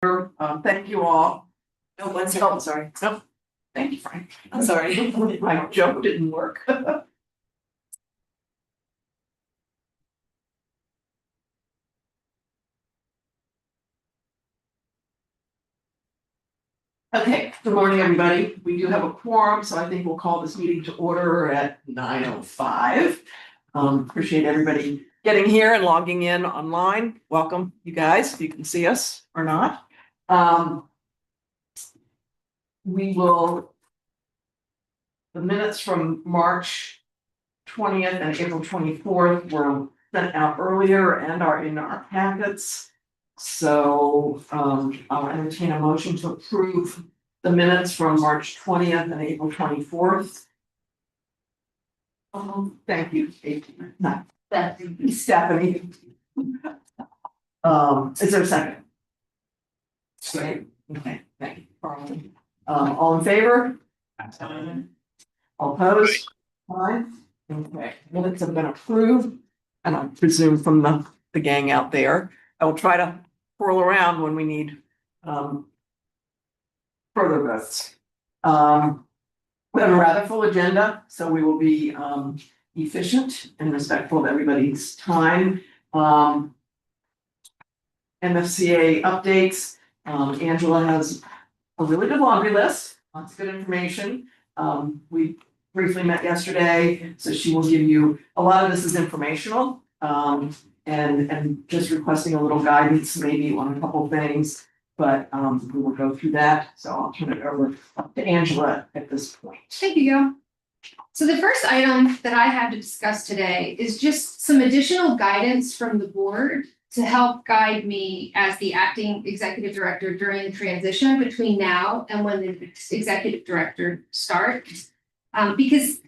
Thank you all. Oh, one second, I'm sorry. No, thank you, Frank. I'm sorry. My joke didn't work. Okay, good morning, everybody. We do have a quorum, so I think we'll call this meeting to order at 9:05. Appreciate everybody getting here and logging in online. Welcome, you guys, if you can see us or not. We will. The minutes from March 20th and April 24th were sent out earlier and are in our packets. So I'll entertain a motion to approve the minutes from March 20th and April 24th. Thank you, no, Stephanie. Is there a second? Second. Okay, thank you, Carly. All in favor? All opposed? Fine. Okay, minutes have been approved, and I presume from the gang out there. I will try to whirl around when we need further votes. We have a rather full agenda, so we will be efficient and respectful of everybody's time. MFCA updates. Angela has a really good laundry list, lots of good information. We briefly met yesterday, so she will give you, a lot of this is informational, and just requesting a little guidance maybe on a couple of things, but we will go through that, so I'll turn it over to Angela at this point. Thank you, Gail. So the first item that I have to discuss today is just some additional guidance from the board to help guide me as the acting executive director during the transition between now and when the executive director starts. Because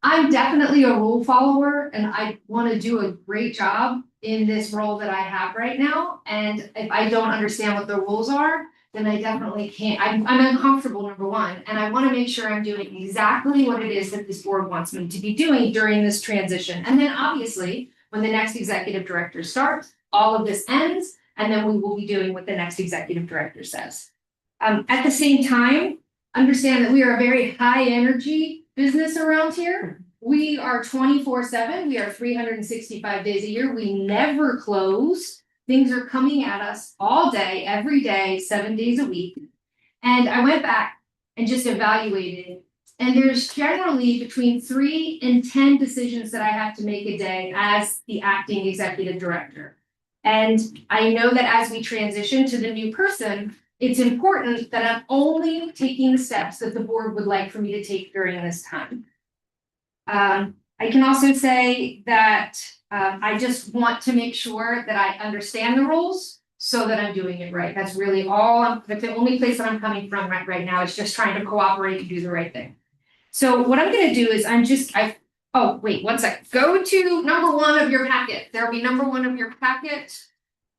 I'm definitely a rule follower and I want to do a great job in this role that I have right now. And if I don't understand what the rules are, then I definitely can't. I'm uncomfortable, number one, and I want to make sure I'm doing exactly what it is that this board wants me to be doing during this transition. And then obviously, when the next executive director starts, all of this ends, and then we will be doing what the next executive director says. At the same time, understand that we are a very high energy business around here. We are 24/7. We are 365 days a year. We never close. Things are coming at us all day, every day, 7 days a week. And I went back and just evaluated. And there's generally between 3 and 10 decisions that I have to make a day as the acting executive director. And I know that as we transition to the new person, it's important that I'm only taking the steps that the board would like for me to take during this time. I can also say that I just want to make sure that I understand the rules so that I'm doing it right. That's really all, that's the only place that I'm coming from right now is just trying to cooperate and do the right thing. So what I'm gonna do is oh, wait, one sec. Go to number 1 of your packet. There'll be number 1 of your packet.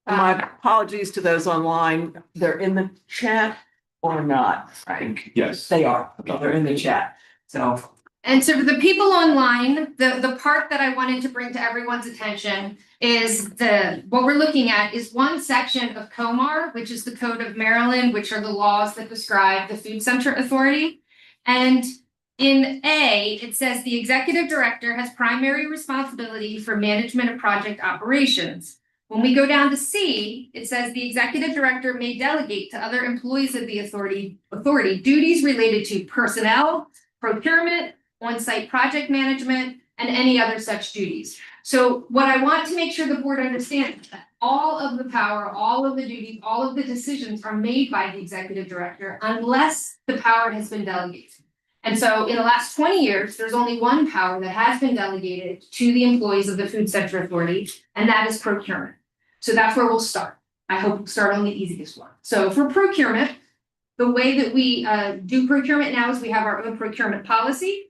My apologies to those online. They're in the chat or not, Frank? Yes. They are. Okay, they're in the chat. So. And so for the people online, the part that I wanted to bring to everyone's attention is what we're looking at is one section of COMAR, which is the Code of Maryland, which are the laws that describe the Food Center Authority. And in A, it says the executive director has primary responsibility for management of project operations. When we go down to C, it says the executive director may delegate to other employees of the authority duties related to personnel, procurement, on-site project management, and any other such duties. So what I want to make sure the board understands is that all of the power, all of the duties, all of the decisions are made by the executive director unless the power has been delegated. And so in the last 20 years, there's only one power that has been delegated to the employees of the Food Center Authority, and that is procurement. So that's where we'll start. I hope we'll start on the easiest one. So for procurement, the way that we do procurement now is we have our own procurement policy.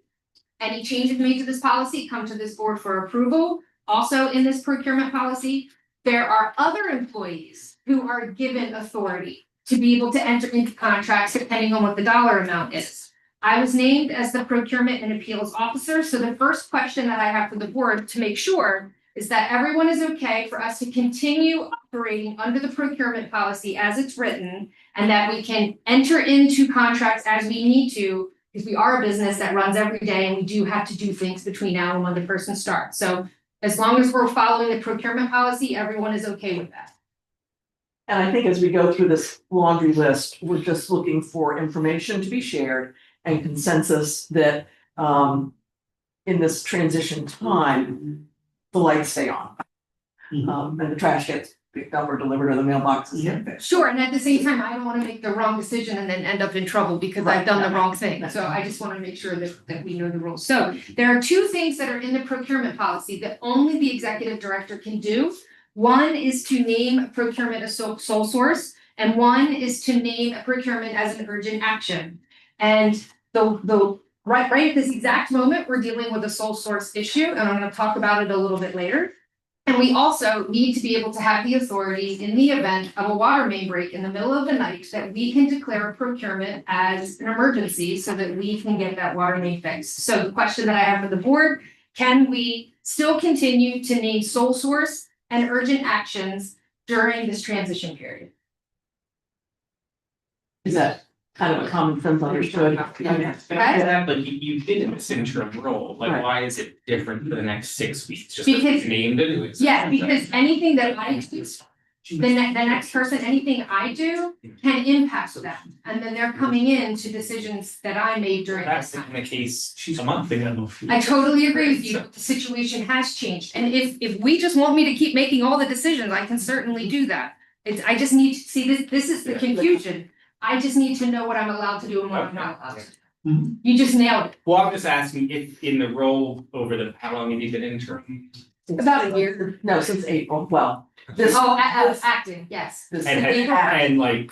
Any changes made to this policy come to this board for approval. Also in this procurement policy, there are other employees who are given authority to be able to enter into contracts depending on what the dollar amount is. I was named as the procurement and appeals officer. So the first question that I have for the board to make sure is that everyone is okay for us to continue operating under the procurement policy as it's written, and that we can enter into contracts as we need to, because we are a business that runs every day and we do have to do things between now and when the person starts. So as long as we're following the procurement policy, everyone is okay with that. And I think as we go through this laundry list, we're just looking for information to be shared and consensus that in this transition time, the lights stay on. And the trash gets picked up or delivered or the mailboxes get fixed. Sure, and at the same time, I don't wanna make the wrong decision and then end up in trouble because I've done the wrong thing, so I just wanna make sure that we know the rules. So there are two things that are in the procurement policy that only the executive director can do. One is to name procurement a sole source, and one is to name procurement as an urgent action. And the right at this exact moment, we're dealing with a sole source issue, and I'm gonna talk about it a little bit later. And we also need to be able to have the authority in the event of a water main break in the middle of the night that we can declare a procurement as an emergency so that we can get that water main fixed. So the question that I have for the board, can we still continue to name sole source and urgent actions during this transition period? Is that kind of a common sense understood? But you did in this interim role, like, Right. why is it different for the next 6 weeks? Just Because- you named it? Yeah, because anything that I do, the next person, anything I do can impact them. And then they're coming in to decisions that I made during this That's time. been the case a month ago. I totally agree with you, the situation has changed, and if we just want me to keep making all the decisions, I can certainly do that. I just need to see this is the confusion, I just need to know what I'm allowed to do and what I'm not allowed to do. You just nailed it, Well, I'm just asking if in the role over how long have you been interim? about a year. No, since April, well, this. Oh, acting, yes. this- And like,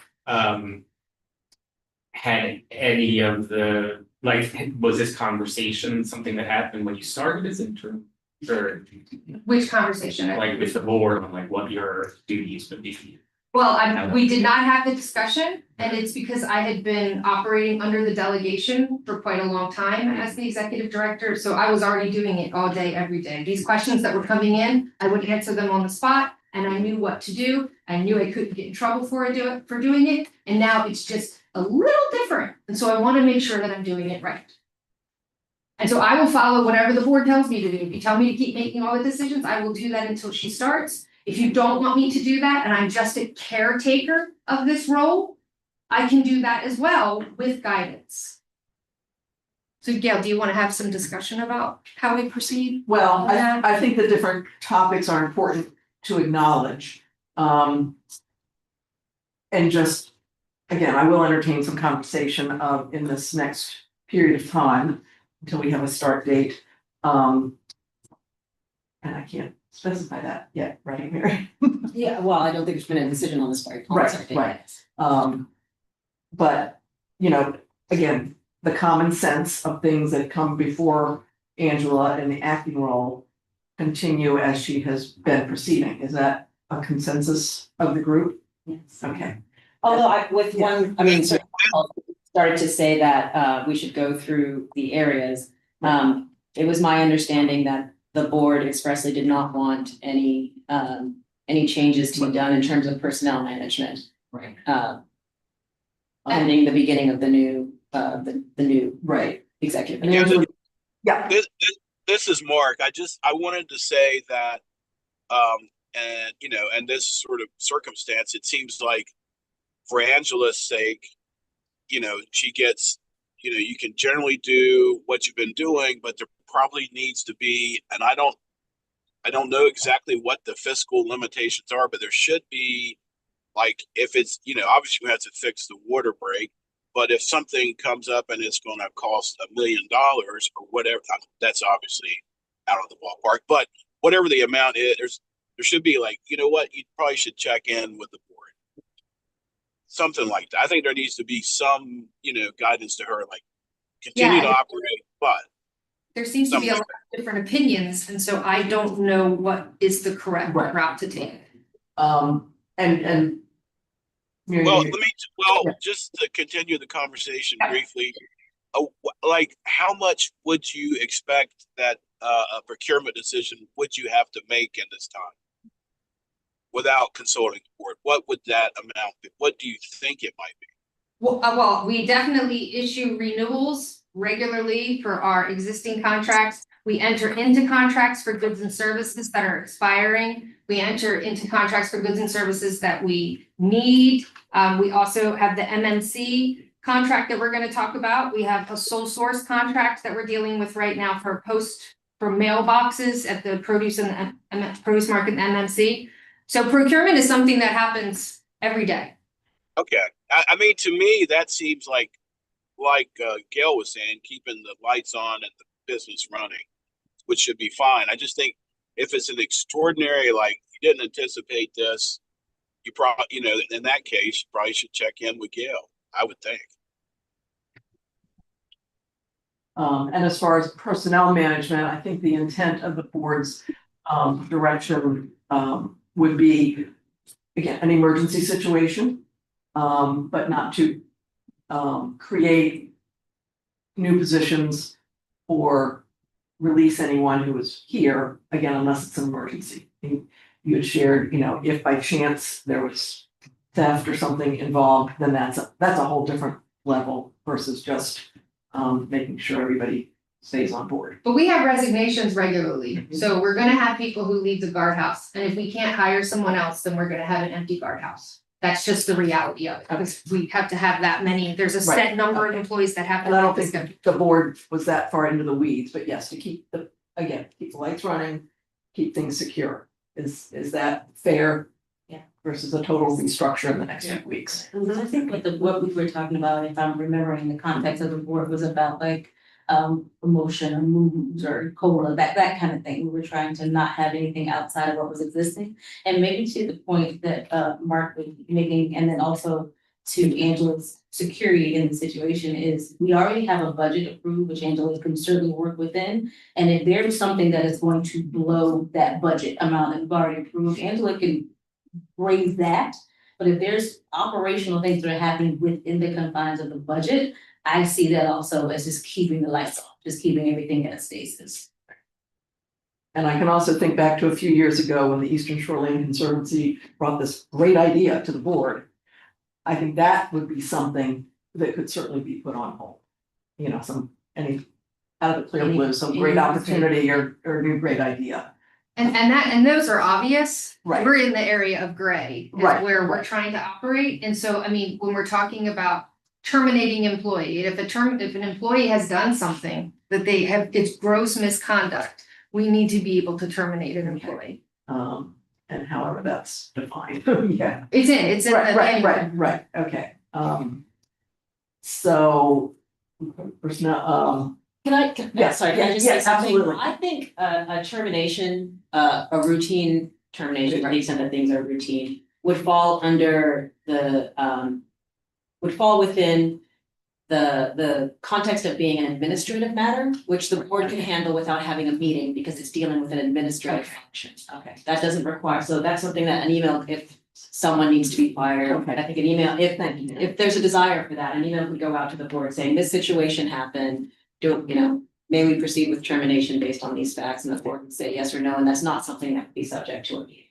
had any of the, like, was this conversation something that happened when you started as interim? Or Which conversation? like with the board on like what your duties would be? Well, we did not have the discussion, and it's because I had been operating under the delegation for quite a long time as the executive director, so I was already doing it all day, every day. These questions that were coming in, I would answer them on the spot, and I knew what to do. I knew I couldn't get in trouble for doing it, and now it's just a little different, and so I wanna make sure that I'm doing it right. And so I will follow whatever the board tells me to do. If you tell me to keep making all the decisions, I will do that until she starts. If you don't want me to do that, and I'm just a caretaker of this role, I can do that as well with guidance. So Gail, do you want to have some discussion about how we proceed? Well, Yeah. I think the different topics are important to acknowledge. And just, again, I will entertain some conversation in this next period of time until we have a start date. And I can't specify that yet, right, Mary? Yeah, well, I don't think there's been a decision on this part. Right. But, you know, again, the common sense of things that come before Angela in the acting role continue as she has been proceeding. Is that a consensus of the group? Yes. Okay. Although I mean, so started to say that we should go through the areas. It was my understanding that the board expressly did not want any changes to be done in terms of personnel management. Right. Pending the beginning of the new Right. executive. And Angela- Yeah, This is Mark. I wanted to say that, and you know, and this sort of circumstance, it seems like for Angela's sake, you know, she gets, you know, you can generally do what you've been doing, but there probably needs to be, and I don't know exactly what the fiscal limitations are, but there should be, like, if it's, you know, obviously we have to fix the water break, but if something comes up and it's going to cost $1 million or whatever, that's obviously out of the ballpark. But whatever the amount is, there should be, like, you know what, you probably should check in with the board, something like that. I think there needs to be some, you know, guidance to her, like, continue to operate, but There seems to be a lot of different opinions, and so I don't know what is the correct Right. route to take. and. Mary, well, Yeah. just to continue the conversation Yeah. briefly, like, how much would you expect that a procurement decision would you have to make in this time without consulting the board? What would that amount be? What do you think it might be? Well, we definitely issue renewals regularly for our existing contracts. We enter into contracts for goods and services that are expiring. We enter into contracts for goods and services that we need. We also have the MMC contract that we're going to talk about. We have a sole source contract that we're dealing with right now for mailboxes at the produce and produce market and MMC. So procurement is something that happens every day. Okay. I mean, to me, that seems like Gail was saying, keeping the lights on and the business running, which should be fine. I just think if it's an extraordinary, like you didn't anticipate this, you probably, in that case, you probably should check in with Gail, I would think. And as far as personnel management, I think the intent of the board's direction would be, again, an emergency situation, but not to create new positions or release anyone who is here, again, unless it's an emergency. You had shared, if by chance there was theft or something involved, then that's a whole different level versus just making sure everybody stays on board. But we have resignations regularly, so we're gonna have people who leave the guardhouse, and if we can't hire someone else, then we're gonna have an empty guardhouse. That's just the reality of it, because we have to have that many, there's a set number of employees that have. And I don't think the board was that far into the weeds, but yes, to keep the lights running, keep things secure. Is that fair? Yeah. Versus a total restructure in the next few weeks. I think what we were talking about, if I'm remembering the context of the board, was about like promotion or moves or COLA, that kind of thing. We were trying to not have anything outside of what was existing. And maybe to the point that Mark was making, and then also to Angela's security in the situation, is we already have a budget approved, which Angela can certainly work within. And if there's something that is going to blow that budget amount that we've already approved, Angela can raise that. But if there's operational things that are happening within the confines of the budget, I see that also as just keeping the lights off, just keeping everything at a stasis. And I can also think back to a few years ago when the Eastern Shoreline Conservancy brought this great idea to the board. I think that would be something that could certainly be put on hold. Any out of the clear blue, some great opportunity or new great idea. And those are obvious. Right. We're in the area of gray, is Right. where we're trying to operate. And so, I mean, when we're talking about terminating employee, if an employee has done something that it's gross misconduct, we need to be able to terminate an employee. And however that's defined, yeah. It's in the manual. Right, okay. So, personnel, yes, Sorry, can I just say yes, something? absolutely. I think a termination, a routine termination, to the extent that things are routine, would fall under would fall within the context of being an administrative matter, which the board can handle without having a meeting because it's dealing with an administrative function. Okay. That doesn't require, so that's something that an email, if someone needs to be fired, Okay. I think an email, if there's a desire for that, an email could go out to the board saying, this situation happened. May we proceed with termination based on these facts, and the board would say yes or no, and that's not something that would be subject to a meeting.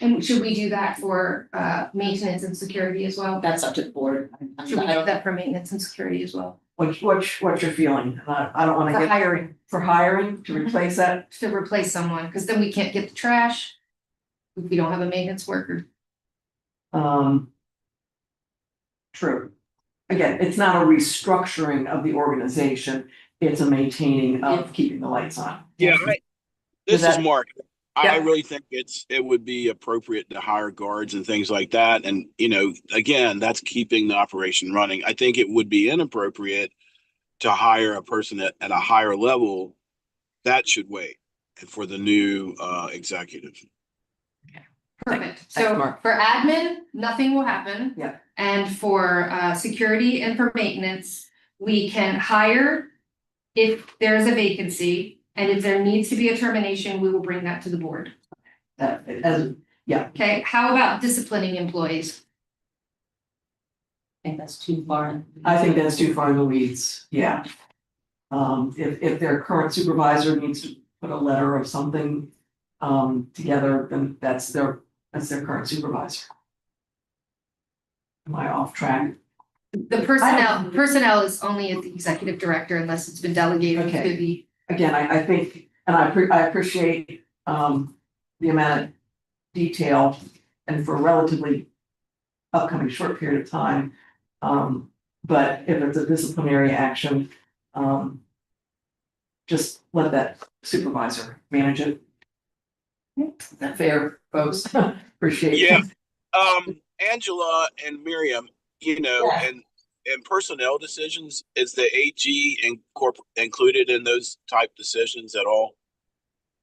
And should we do that for maintenance and security as well? That's up to the board. Should we do that for maintenance and security as well? What's your feeling? I don't wanna For get. hiring, For hiring, to replace that? to replace someone, because then we can't get the trash. If we don't have a maintenance worker. True. Again, it's not a restructuring of the organization, it's a maintaining of keeping the lights on. Yeah, this that- is Mark. Yeah. I really think it would be appropriate to hire guards and things like that. And, again, that's keeping the operation running. I think it would be inappropriate to hire a person at a higher level. That should wait for the new executive. Perfect. Thanks, So Mark. for admin, nothing will happen. Yeah. And for security and for maintenance, we can hire if there's a vacancy. And if there needs to be a termination, we will bring that to the board. Okay, how about disciplining employees? I think that's too far. I think that's too far in the weeds, yeah. If their current supervisor needs to put a letter of something together, then that's their current supervisor. Am I off track? The personnel is only at the executive director unless it's been delegated to Okay. the. Again, I think, and I appreciate the amount of detail and for a relatively upcoming short period of time. But if it's a disciplinary action, just let that supervisor manage it. Is that fair, folks? Appreciate it. Yeah. Angela and Miriam, Yeah. and personnel decisions, is the AG included in those type decisions at all?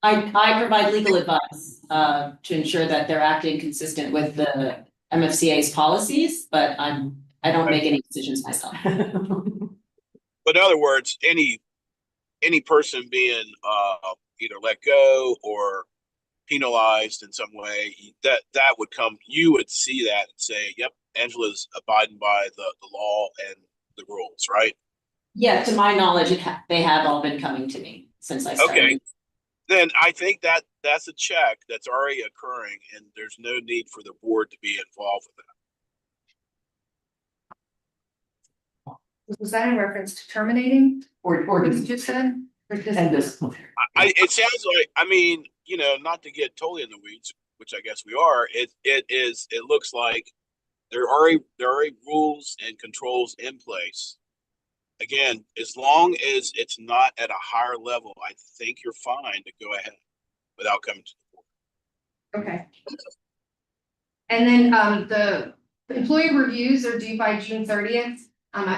I provide legal advice to ensure that they're acting consistent with the MFCA's policies, but I don't make any decisions myself. But in other words, any person being either let go or penalized in some way, that would come, you would see that and say, yep, Angela's abiding by the law and the rules, right? Yeah, to my knowledge, they have all been coming to me since I started. Okay. Then I think that's a check that's already occurring, and there's no need for the board to be involved with that. Was that in reference to terminating? Or What you just just said? Or just- and disciplinary. It sounds like, I mean, not to get totally in the weeds, which I guess we are, it looks like there are already rules and controls in place. Again, as long as it's not at a higher level, I think you're fine to go ahead without coming to the board. Okay. And then the employee reviews are due by June 30th.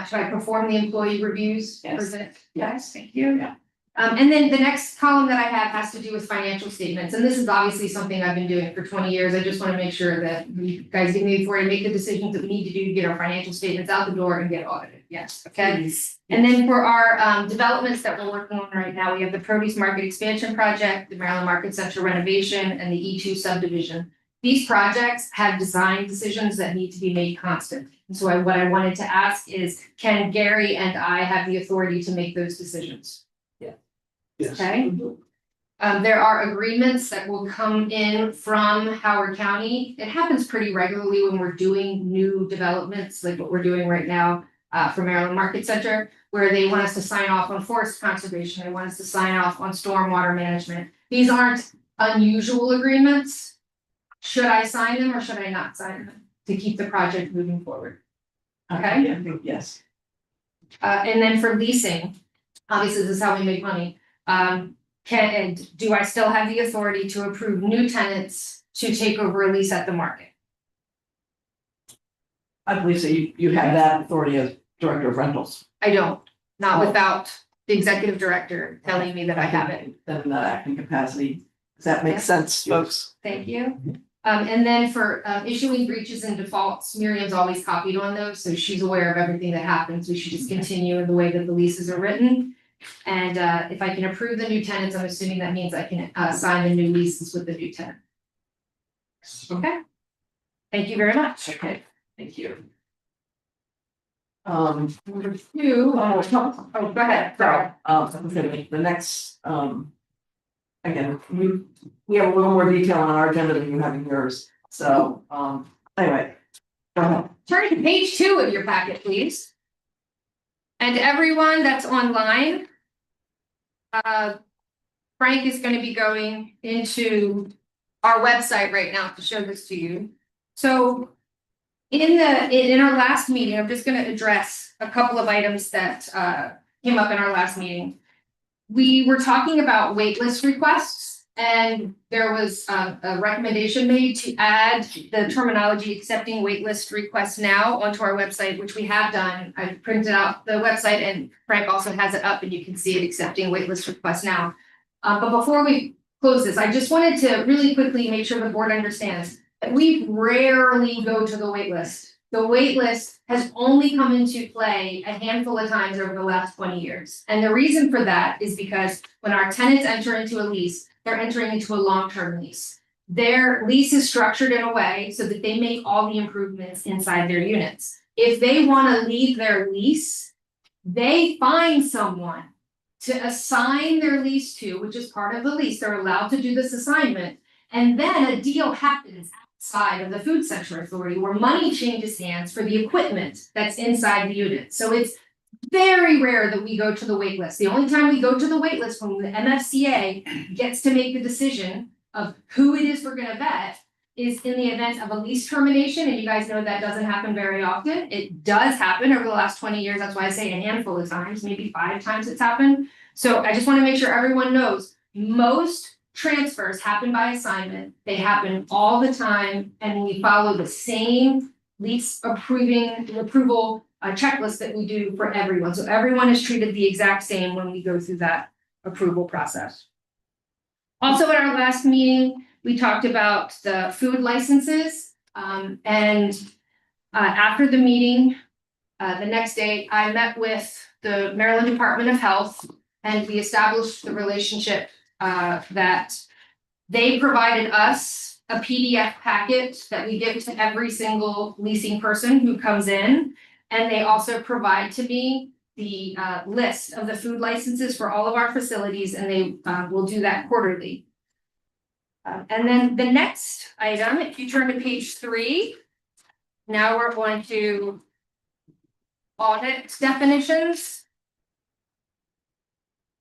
Should I perform the employee reviews? Yes. Present? Yes, thank you. Yeah. And then the next column that I have has to do with financial statements, and this is obviously something I've been doing for 20 years. I just want to make sure that you guys give me before I make the decisions that we need to do to get our financial statements out the door and get audited. Yes, okay. And then for our developments that we're working on right now, we have the produce market expansion project, the Maryland Market Center renovation, and the E2 subdivision. These projects have design decisions that need to be made constant. And so what I wanted to ask is, can Gary and I have the authority to make those decisions? Yes. Okay. There are agreements that will come in from Howard County. It happens pretty regularly when we're doing new developments, like what we're doing right now for Maryland Market Center, where they want us to sign off on forest conservation. They want us to sign off on stormwater management. These aren't unusual agreements. Should I sign them or should I not sign them to keep the project moving forward? Okay. Yeah, I think yes. And then for leasing, obviously this is how we make money. Do I still have the authority to approve new tenants to take over a lease at the market? I believe so. You have that authority as director of rentals. I don't, not without the executive director telling me that I have it. Then in that acting capacity. Does that make sense, folks? Thank you. And then for issuing breaches and defaults, Miriam's always copied on those, so she's aware of everything that happens. We should just continue in the way that the leases are written. And if I can approve the new tenants, I'm assuming that means I can sign the new leases with the new tenant. Okay. Thank you very much. Okay, thank you. Number two, Oh, go ahead. Sorry. the next, again, we have a little more detail on our agenda than you have in yours, so, anyway. Go ahead. Turn to page 2 of your packet, please. And everyone that's online, Frank is going to be going into our website right now to show this to you. So in our last meeting, I'm just going to address a couple of items that came up in our last meeting. We were talking about waitlist requests, and there was a recommendation made to add the terminology accepting waitlist requests now onto our website, which we have done. I printed out the website and Frank also has it up and you can see it accepting waitlist requests now. But before we close this, I just wanted to really quickly make sure the board understands that we rarely go to the waitlist. The waitlist has only come into play a handful of times over the last 20 years. And the reason for that is because when our tenants enter into a lease, they're entering into a long-term lease. Their lease is structured in a way so that they make all the improvements inside their units. If they want to leave their lease, they find someone to assign their lease to, which is part of the lease, they're allowed to do this assignment. And then a deal happens outside of the food center authority where money changes hands for the equipment that's inside the unit. So it's very rare that we go to the wait list. The only time we go to the wait list when the MFCA gets to make the decision of who it is we're gonna vet is in the event of a lease termination, and you guys know that doesn't happen very often. It does happen over the last 20 years, that's why I say a handful of times, maybe 5 times it's happened. So I just wanna make sure everyone knows, most transfers happen by assignment, they happen all the time, and we follow the same lease approval checklist that we do for everyone. So everyone is treated the exact same when we go through that approval process. Also, at our last meeting, we talked about the food licenses, after the meeting, the next day, I met with the Maryland Department of Health, and we established the relationship that they provided us a PDF packet that we give to every single leasing person who comes in. And they also provide to me the list of the food licenses for all of our facilities, and they will do that quarterly. And then the next item, if you turn to page 3, now we're going to audit definitions.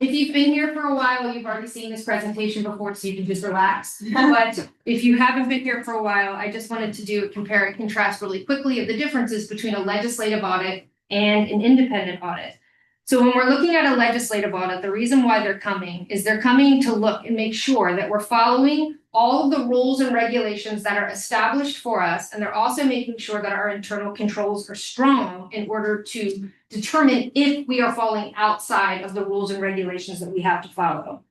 If you've been here for a while, you've already seen this presentation before, so you can just relax. But if you haven't been here for a while, I just wanted to compare and contrast really quickly of the differences between a legislative audit and an independent audit. So when we're looking at a legislative audit, the reason why they're coming to look and make sure that we're following all of the rules and regulations that are established for us, and they're also making sure that our internal controls are strong in order to determine if we are falling outside of the rules and regulations that we have to follow.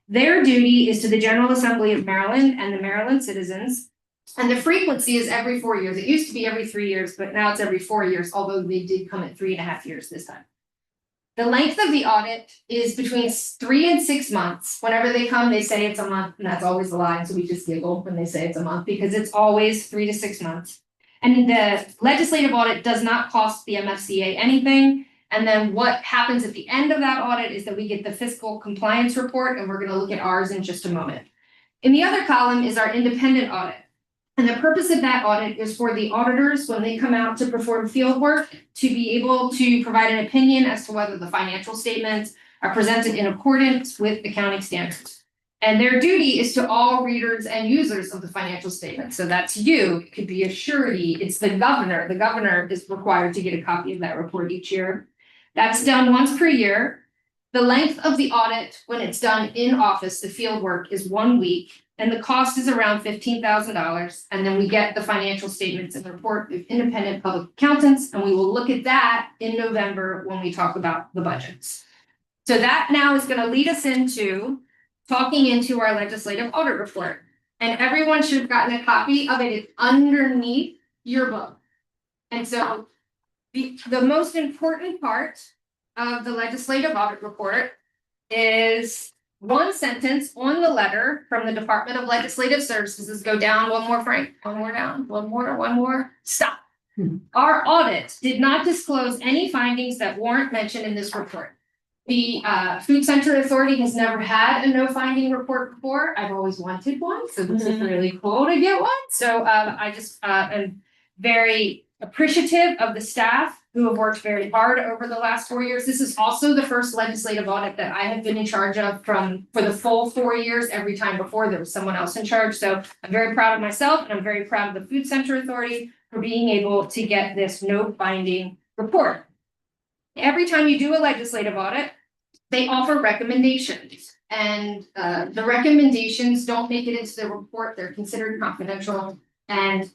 Their duty is to the General Assembly of Maryland and the Maryland citizens, and the frequency is every 4 years. It used to be every 3 years, but now it's every 4 years, although they did come at 3.5 years this time. The length of the audit is between 3 and 6 months. Whenever they come, they say it's a month, and that's always a lie, so we just giggle when they say it's a month, because it's always 3 to 6 months. And the legislative audit does not cost the MFCA anything. And then what happens at the end of that audit is that we get the fiscal compliance report, and we're gonna look at ours in just a moment. In the other column is our independent audit. And the purpose of that audit is for the auditors, when they come out to perform field work, to be able to provide an opinion as to whether the financial statements are presented in accordance with accounting standards. And their duty is to all readers and users of the financial statement. So that's you, it could be a surety, it's the governor. The governor is required to get a copy of that report each year. That's done once per year. The length of the audit when it's done in office, the field work, is 1 week. And the cost is around $15,000, and then we get the financial statements and report of independent public accountants, and we will look at that in November when we talk about the budgets. So that now is gonna lead us into talking into our legislative audit report. And everyone should have gotten a copy of it. It's underneath your book. And so the most important part of the legislative audit report is one sentence on the letter from the Department of Legislative Services. Go down one more, Frank, one more down, one more, stop. Our audit did not disclose any findings that weren't mentioned in this report. The Food Center Authority has never had a no finding report before. I've always wanted one, so this is really cool to get one. So I just am very appreciative of the staff who have worked very hard over the last 4 years. This is also the first legislative audit that I have been in charge of for the full 4 years. Every time before there was someone else in charge. So I'm very proud of myself, and I'm very proud of the Food Center Authority for being able to get this no binding report. Every time you do a legislative audit, they offer recommendations, and the recommendations don't make it into the report. They're considered confidential, and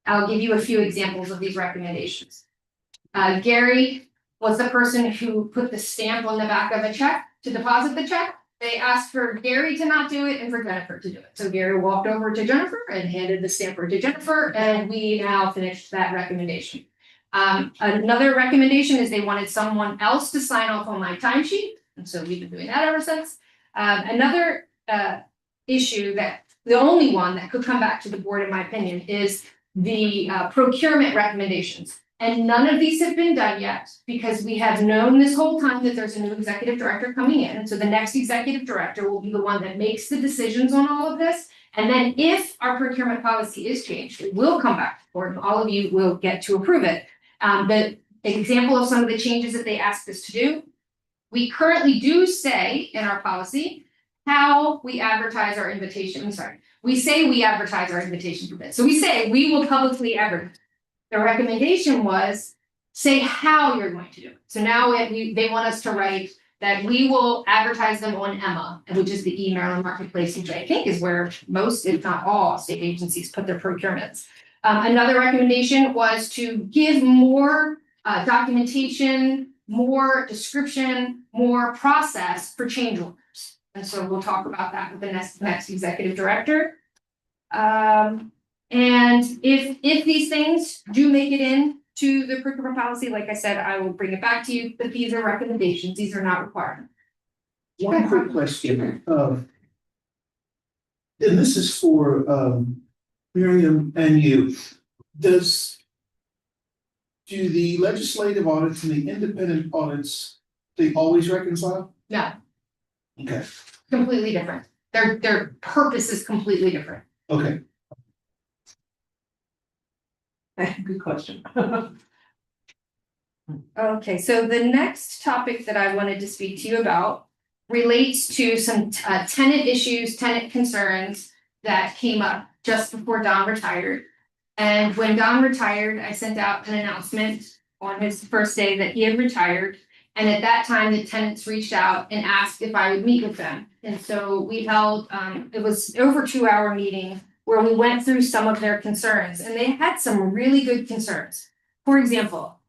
I'll give you a few examples of these recommendations. Gary was the person who put the stamp on the back of a check to deposit the check. They asked for Gary to not do it and for Jennifer to do it. So Gary walked over to Jennifer and handed the stamper to Jennifer, and we now finished that recommendation. Another recommendation is they wanted someone else to sign off on my timesheet, and so we've been doing that ever since. Another issue, that the only one that could come back to the board, in my opinion, is the procurement recommendations. And none of these have been done yet, because we have known this whole time that there's a new executive director coming in, so the next executive director will be the one that makes the decisions on all of this. And then if our procurement policy is changed, it will come back to the board, and all of you will get to approve it. The example of some of the changes that they asked us to do, we currently do say in our policy how we advertise our invitation, we say we advertise our invitation for bid. So we say we will publicly advertise. The recommendation was say how you're going to do it. So now they want us to write that we will advertise them on Emma, which is the Maryland Marketplace, which I think is where most, if not all, state agencies put their procurements. Another recommendation was to give more documentation, more description, more process for change orders. And so we'll talk about that with the next executive director. And if these things do make it in to the procurement policy, like I said, I will bring it back to you, but these are recommendations, these are not requirements. One quick question, and this is for Miriam and you. Do the legislative audits and the independent audits, they always reconcile? No, Okay, completely different. Their purpose is completely different. okay. Good question. Okay, so the next topic that I wanted to speak to you about relates to some tenant issues, tenant concerns that came up just before Don retired. And when Don retired, I sent out an announcement on his first day that he had retired. And at that time, the tenants reached out and asked if I would meet with them. And so we held, it was over 2-hour meeting where we went through some of their concerns, and they had some really good concerns. For example,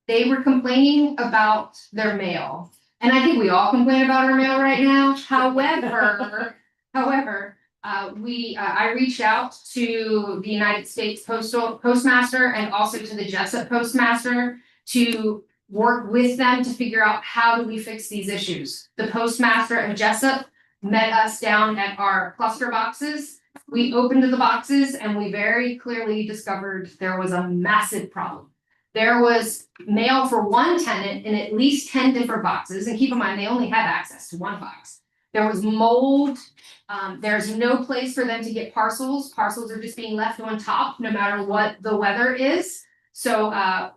they were complaining about their mail. And I think we all complain about our mail right now. However, I reached out to the United States Postmaster and also to the Jessup Postmaster to work with them to figure out how do we fix these issues. The Postmaster of Jessup met us down at our cluster boxes. We opened the boxes and we very clearly discovered there was a massive problem. There was mail for one tenant in at least 10 different boxes, and keep in mind, they only had access to one box. There was mold. There's no place for them to get parcels. Parcels are just being left on top no matter what the weather is. So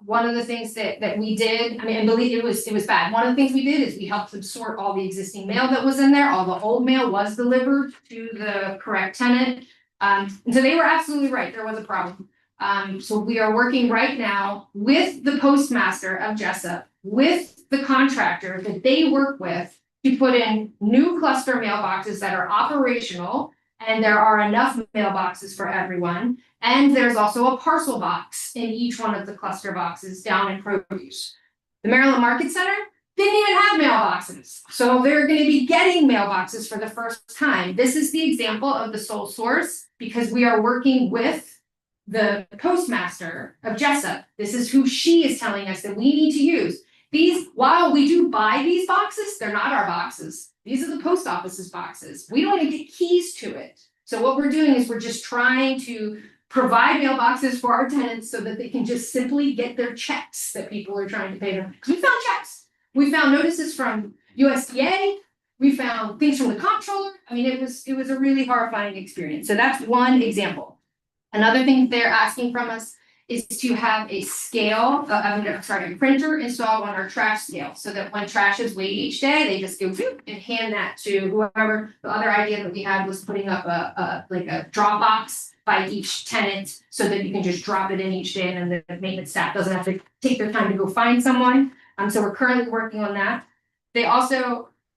one of the things that we did, I believe it was bad. One of the things we did is we helped them sort all the existing mail that was in there. All the old mail was delivered to the correct tenant. And so they were absolutely right. There was a problem. So we are working right now with the Postmaster of Jessup, with the contractor that they work with to put in new cluster mailboxes that are operational. And there are enough mailboxes for everyone. And there's also a parcel box in each one of the cluster boxes down in produce. The Maryland Market Center didn't even have mailboxes. So they're going to be getting mailboxes for the first time. This is the example of the sole source because we are working with the Postmaster of Jessup. This is who she is telling us that we need to use. These, while we do buy these boxes, they're not our boxes. These are the post office's boxes. We don't even get keys to it. So what we're doing is we're just trying to provide mailboxes for our tenants so that they can just simply get their checks that people are trying to pay them. Because we found checks. We found notices from USDA. We found things from the comptroller. It was a really horrifying experience. So that's one example. Another thing they're asking from us is to have a scale, a printer installed on our trash scale so that when trash is weighed each day, they just go and hand that to whoever. The other idea that we had was putting up a drop box by each tenant so that you can just drop it in each day and then the maintenance staff doesn't have to take their time to go find someone. So we're currently working on that.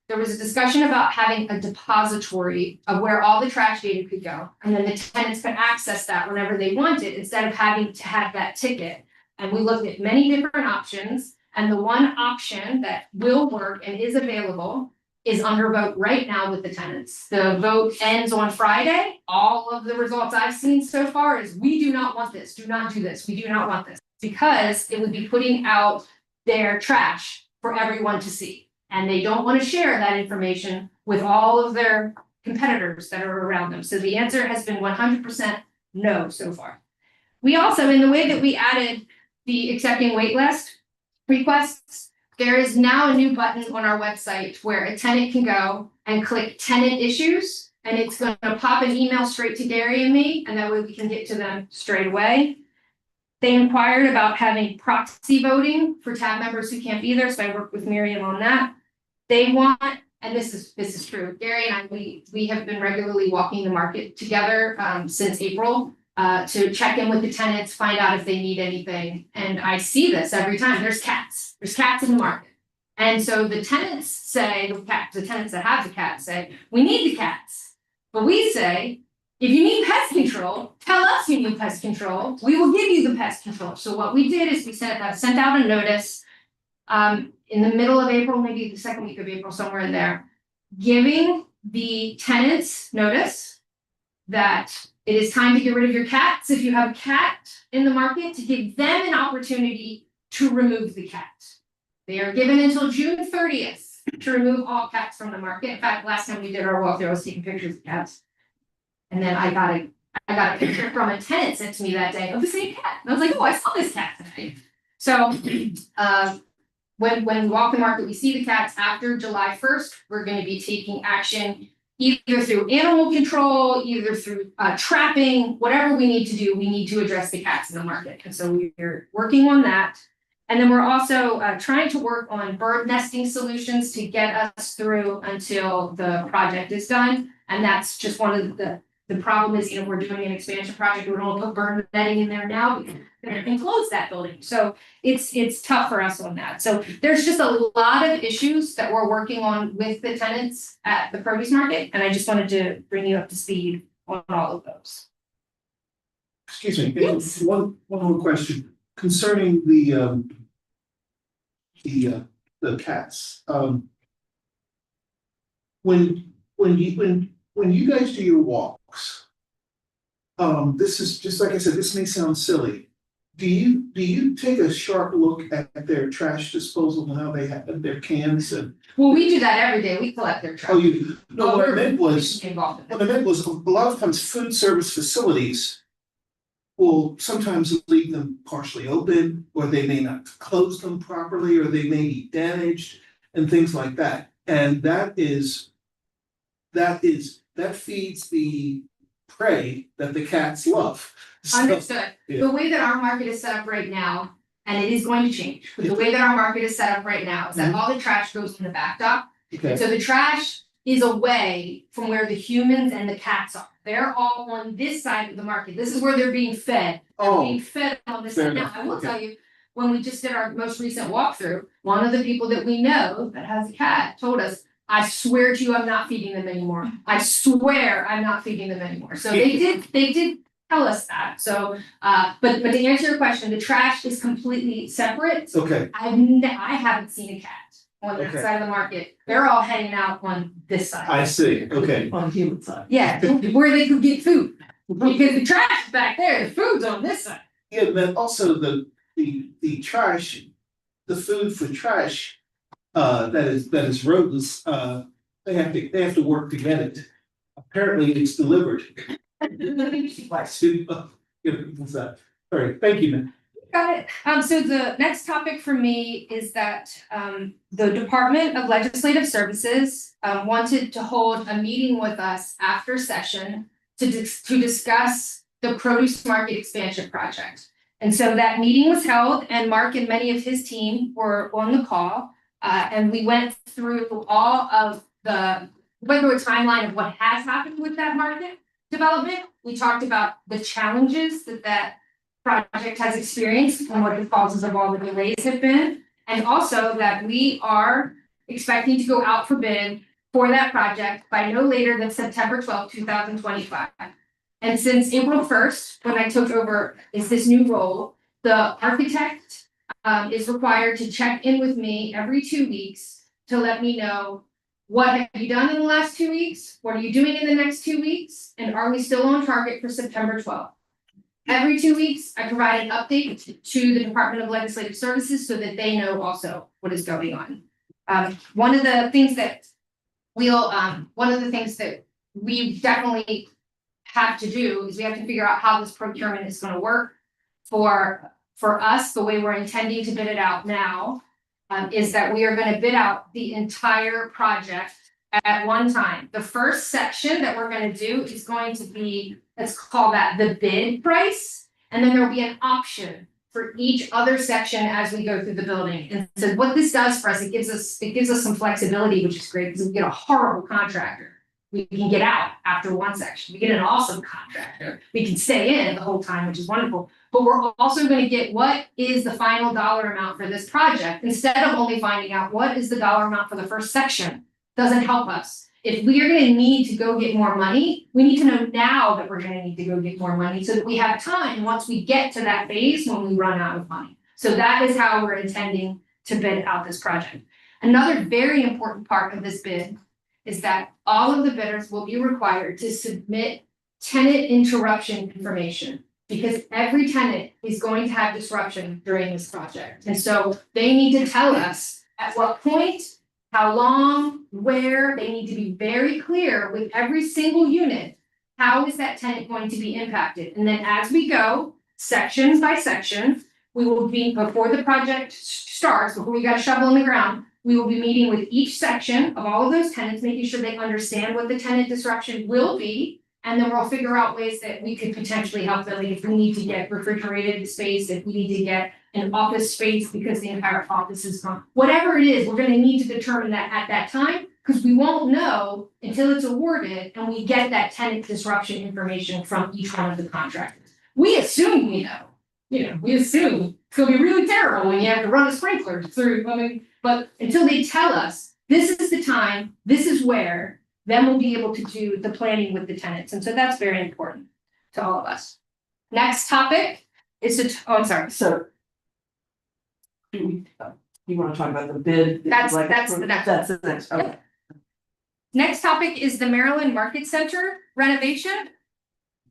There was a discussion about having a depository of where all the trash data could go. And then the tenants could access that whenever they wanted instead of having to have that ticket. And we looked at many different options. And the one option that will work and is available is under vote right now with the tenants. The vote ends on Friday. All of the results I've seen so far is we do not want this. Do not do this. We do not want this. Because it would be putting out their trash for everyone to see. And they don't want to share that information with all of their competitors that are around them. So the answer has been 100% no so far. We also, in the way that we added the accepting wait list requests, there is now a new button on our website where a tenant can go and click tenant issues. And it's gonna pop an email straight to Gary and me, and that way we can get to them straight away. They inquired about having proxy voting for tab members who can't be there, so I worked with Miriam on that. They want, and this is true, Gary and I, we have been regularly walking the market together since April. To check in with the tenants, find out if they need anything, and I see this every time, there's cats in the market. And so the tenants say, the tenants that have the cats say, we need the cats. But we say, if you need pest control, tell us you need pest control, we will give you the pest control. So what we did is we sent out a notice in the middle of April, maybe the second week of April, somewhere in there, giving the tenants notice that it is time to get rid of your cats. If you have a cat in the market, to give them an opportunity to remove the cat. They are given until June 30th to remove all cats from the market. In fact, last time we did our walkthrough, I was taking pictures of cats. And then I got a picture from a tenant sent to me that day of the same cat. And I was like, oh, I saw this cat today. So when we walk the market, we see the cats after July 1st, we're gonna be taking action either through animal control, either through trapping, whatever we need to do, we need to address the cats in the market. And so we're working on that. And then we're also trying to work on bird nesting solutions to get us through until the project is done. And that's just one of the problem is, we're doing an expansion project, we don't put bird netting in there now, because they're gonna enclose that building. So it's tough for us on that. So there's just a lot of issues that we're working on with the tenants at the produce market. And I just wanted to bring you up to speed on all of those. Excuse me, Yes. one more question concerning the cats. When you guys do your walks, this is just like I said, this may sound silly. Do you take a sharp look at their trash disposal and how they have their cans and? Well, we do that every day. We collect their trash. No, what I meant was, Involved in what I meant was, a lot of times food service facilities will sometimes leave them partially open, or they may not close them properly, or they may be damaged and things like that. And that feeds the prey that the cats love. So, Understood. yeah. The way that our market is set up right now, and it is going to change, but the way that our market is set up right now is that all the trash goes in the back dock. Okay, So the trash is away from where the humans and the cats are. They're all on this side of the market. This is where they're being fed. They're being fed on this fair side. Now, enough. I will Okay. tell you, when we just did our most recent walkthrough, one of the people that we know that has a cat told us, I swear to you, I'm not feeding them anymore. I swear I'm not feeding them anymore. So they did tell us that. So, but to answer your question, the trash is completely separate. okay, I haven't seen a cat on that Okay. side of the market. They're all hanging out on this side. I see, okay. On the human side. Yeah, where they could get food. Because the trash is back there, the food's on this side. Yeah, but also the trash, the food for trash, that is rodents, they have to work to get it. Apparently it's delivered. All right, thank you, man. Got it. So the next topic for me is that the Department of Legislative Services wanted to hold a meeting with us after session to discuss the produce market expansion project. And so that meeting was held, and Mark and many of his team were on the call. And we went through a timeline of what has happened with that market development. We talked about the challenges that project has experienced and what the causes of all the delays have been. And also that we are expecting to go out for bid for that project by no later than September 12th, 2025. And since April 1st, when I took over this new role, the architect is required to check in with me every 2 weeks to let me know, what have you done in the last 2 weeks? What are you doing in the next 2 weeks? And are we still on target for September 12th? Every 2 weeks, I provide an update to the Department of Legislative Services so that they know also what is going on. One of the things that we definitely have to do is we have to figure out how this procurement is going to work for for us, the way we're intending to bid it out now, is that we are gonna bid out the entire project at one time. The first section that we're gonna do is going to be, let's call that the bid price. And then there'll be an option for each other section as we go through the building. And so what this does for us, it gives us some flexibility, which is great, because we get a horrible contractor. We can get out after one section. We get an awesome contractor. We can stay in the whole time, which is wonderful. But we're also going to get what is the final dollar amount for this project, instead of only finding out what is the dollar amount for the first section. Doesn't help us. If we are going to need to go get more money, we need to know now that we're going to need to go get more money so that we have time once we get to that phase when we run out of money. So that is how we're intending to bid out this project. Another very important part of this bid is that all of the bidders will be required to submit tenant interruption information, because every tenant is going to have disruption during this project. And so they need to tell us at what point, how long, where. They need to be very clear with every single unit. How is that tenant going to be impacted? And then as we go, section by section, we will be, before the project starts, before we got a shovel in the ground, we will be meeting with each section of all of those tenants, making sure they understand what the tenant disruption will be. And then we'll figure out ways that we could potentially help them, if we need to get refrigerated space, if we need to get an office space because the entire office is gone. Whatever it is, we're gonna need to determine that at that time, because we won't know until it's awarded and we get that tenant disruption information from each one of the contractors. We assume we know, we assume it's gonna be really terrible when you have to run a sprinkler through, but until they tell us, this is the time, this is where, then we'll be able to do the planning with the tenants. And so that's very important to all of us. Next topic is I'm sorry. So. You wanna talk about the bid? That's the next. That's the next, okay. Next topic is the Maryland Market Center renovation.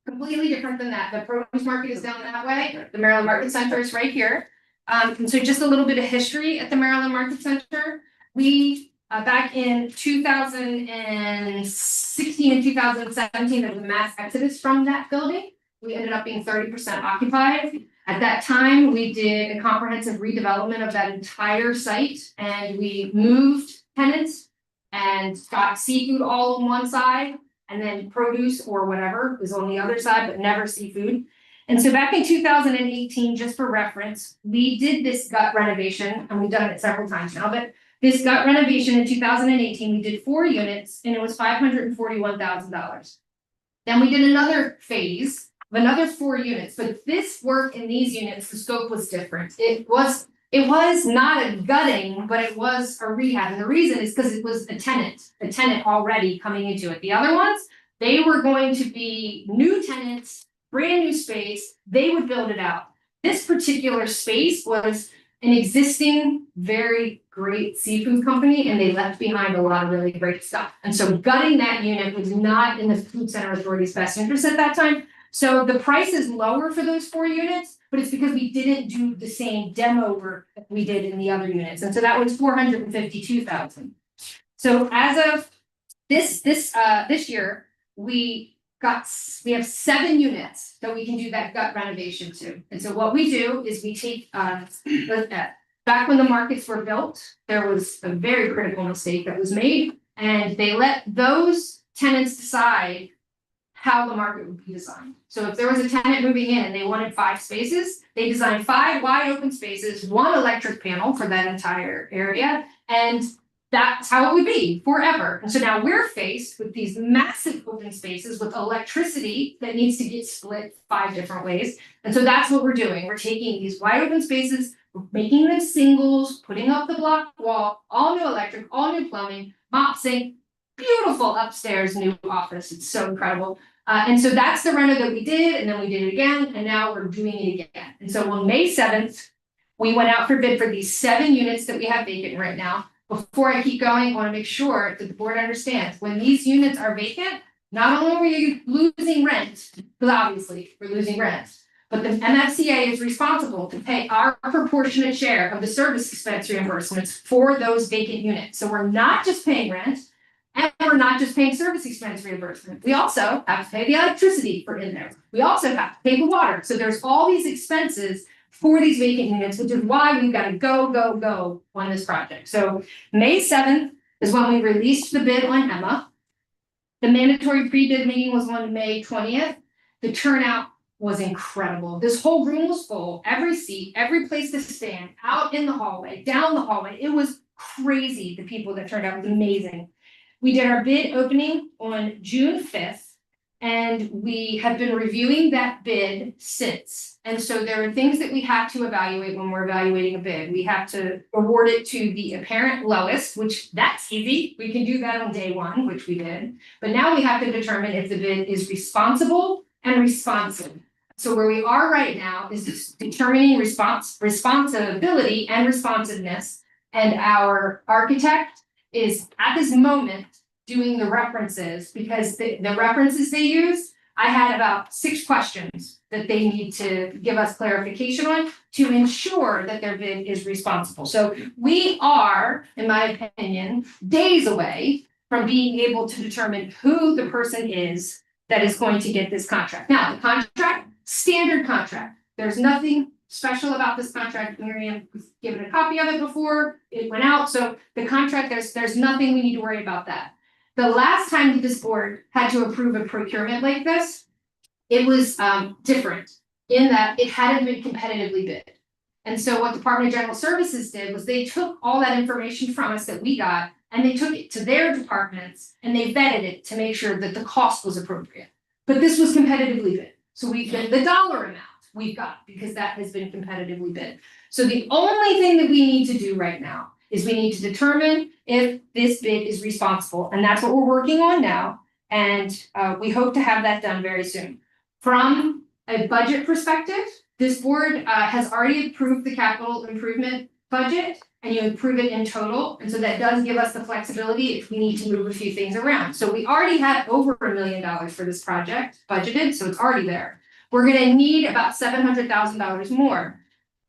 Completely different than that. The produce market is down that way. The Maryland Market Center is right here. And so just a little bit of history at the Maryland Market Center. We back in 2016 and 2017, there was a mass exodus from that building. We ended up being 30% occupied. At that time, we did a comprehensive redevelopment of that entire site, and we moved tenants and got seafood all on one side, and then produce or whatever was on the other side, but never seafood. And so back in 2018, just for reference, we did this gut renovation, and we've done it several times now, but this gut renovation in 2018, we did 4 units, and it was $541,000. Then we did another phase of another 4 units, but this work in these units, the scope was different. It was not a gutting, but it was a rehab. And the reason is because it was a tenant already coming into it. The other ones, they were going to be new tenants, brand new space. They would build it out. This particular space was an existing, very great seafood company, and they left behind a lot of really great stuff. And so gutting that unit was not in the Food Center Authority's best interest at that time. So the price is lower for those 4 units, but it's because we didn't do the same demo work that we did in the other units. And so that was $452,000. So as of this year, we have 7 units that we can do that gut renovation to. And so what we do is we take back when the markets were built, there was a very critical mistake that was made, and they let those tenants decide how the market would be designed. So if there was a tenant moving in and they wanted 5 spaces, they designed 5 wide open spaces, 1 electric panel for that entire area, and that's how it would be forever. And so now we're faced with these massive open spaces with electricity that needs to get split 5 different ways. And so that's what we're doing. We're taking these wide open spaces, we're making them singles, putting up the block wall, all new electric, all new plumbing, mop sink, beautiful upstairs new office. It's so incredible. And so that's the reno that we did, and then we did it again, and now we're doing it again. And so on May 7th, we went out for bid for these 7 units that we have vacant right now. Before I keep going, I want to make sure that the board understands, when these units are vacant, not only are you losing rent, because obviously we're losing rent, but the MFCA is responsible to pay our proportionate share of the service expense reimbursements for those vacant units. So we're not just paying rent, and we're not just paying service expense reimbursement. We also have to pay the electricity for in there. We also have to pay the water. So there's all these expenses for these vacant units, which is why we've got to go on this project. So May 7th is when we released the bid on Emma. The mandatory pre-bid meeting was on May 20th. The turnout was incredible. This whole room was full, every seat, every place to stand, out in the hallway, down the hallway. It was crazy, the people that turned out. It was amazing. We did our bid opening on June 5th, and we have been reviewing that bid since. And so there are things that we have to evaluate when we're evaluating a bid. We have to award it to the apparent lowest, which that's easy. We can do that on day one, which we did. But now we have to determine if the bid is responsible and responsive. So where we are right now is determining responsibility and responsiveness. And our architect is at this moment doing the references, because the references they use, I had about 6 questions that they need to give us clarification on to ensure that their bid is responsible. So we are, in my opinion, days away from being able to determine who the person is that is going to get this contract. Now, the contract, standard contract. There's nothing special about this contract. Miriam was given a copy of it before it went out. So the contract, there's nothing we need to worry about that. The last time that this board had to approve a procurement like this, it was different in that it hadn't been competitively bid. And so what Department of General Services did was they took all that information from us that we got, and they took it to their departments and they vetted it to make sure that the cost was appropriate. But this was competitively bid. So we get the dollar amount we've got because that has been competitively bid. So the only thing that we need to do right now is we need to determine if this bid is responsible. And that's what we're working on now. And we hope to have that done very soon. From a budget perspective, this board has already approved the capital improvement budget, and you approve it in total. And so that does give us the flexibility if we need to move a few things around. So we already had over $1 million for this project budgeted, so it's already there. We're gonna need about $700,000 more.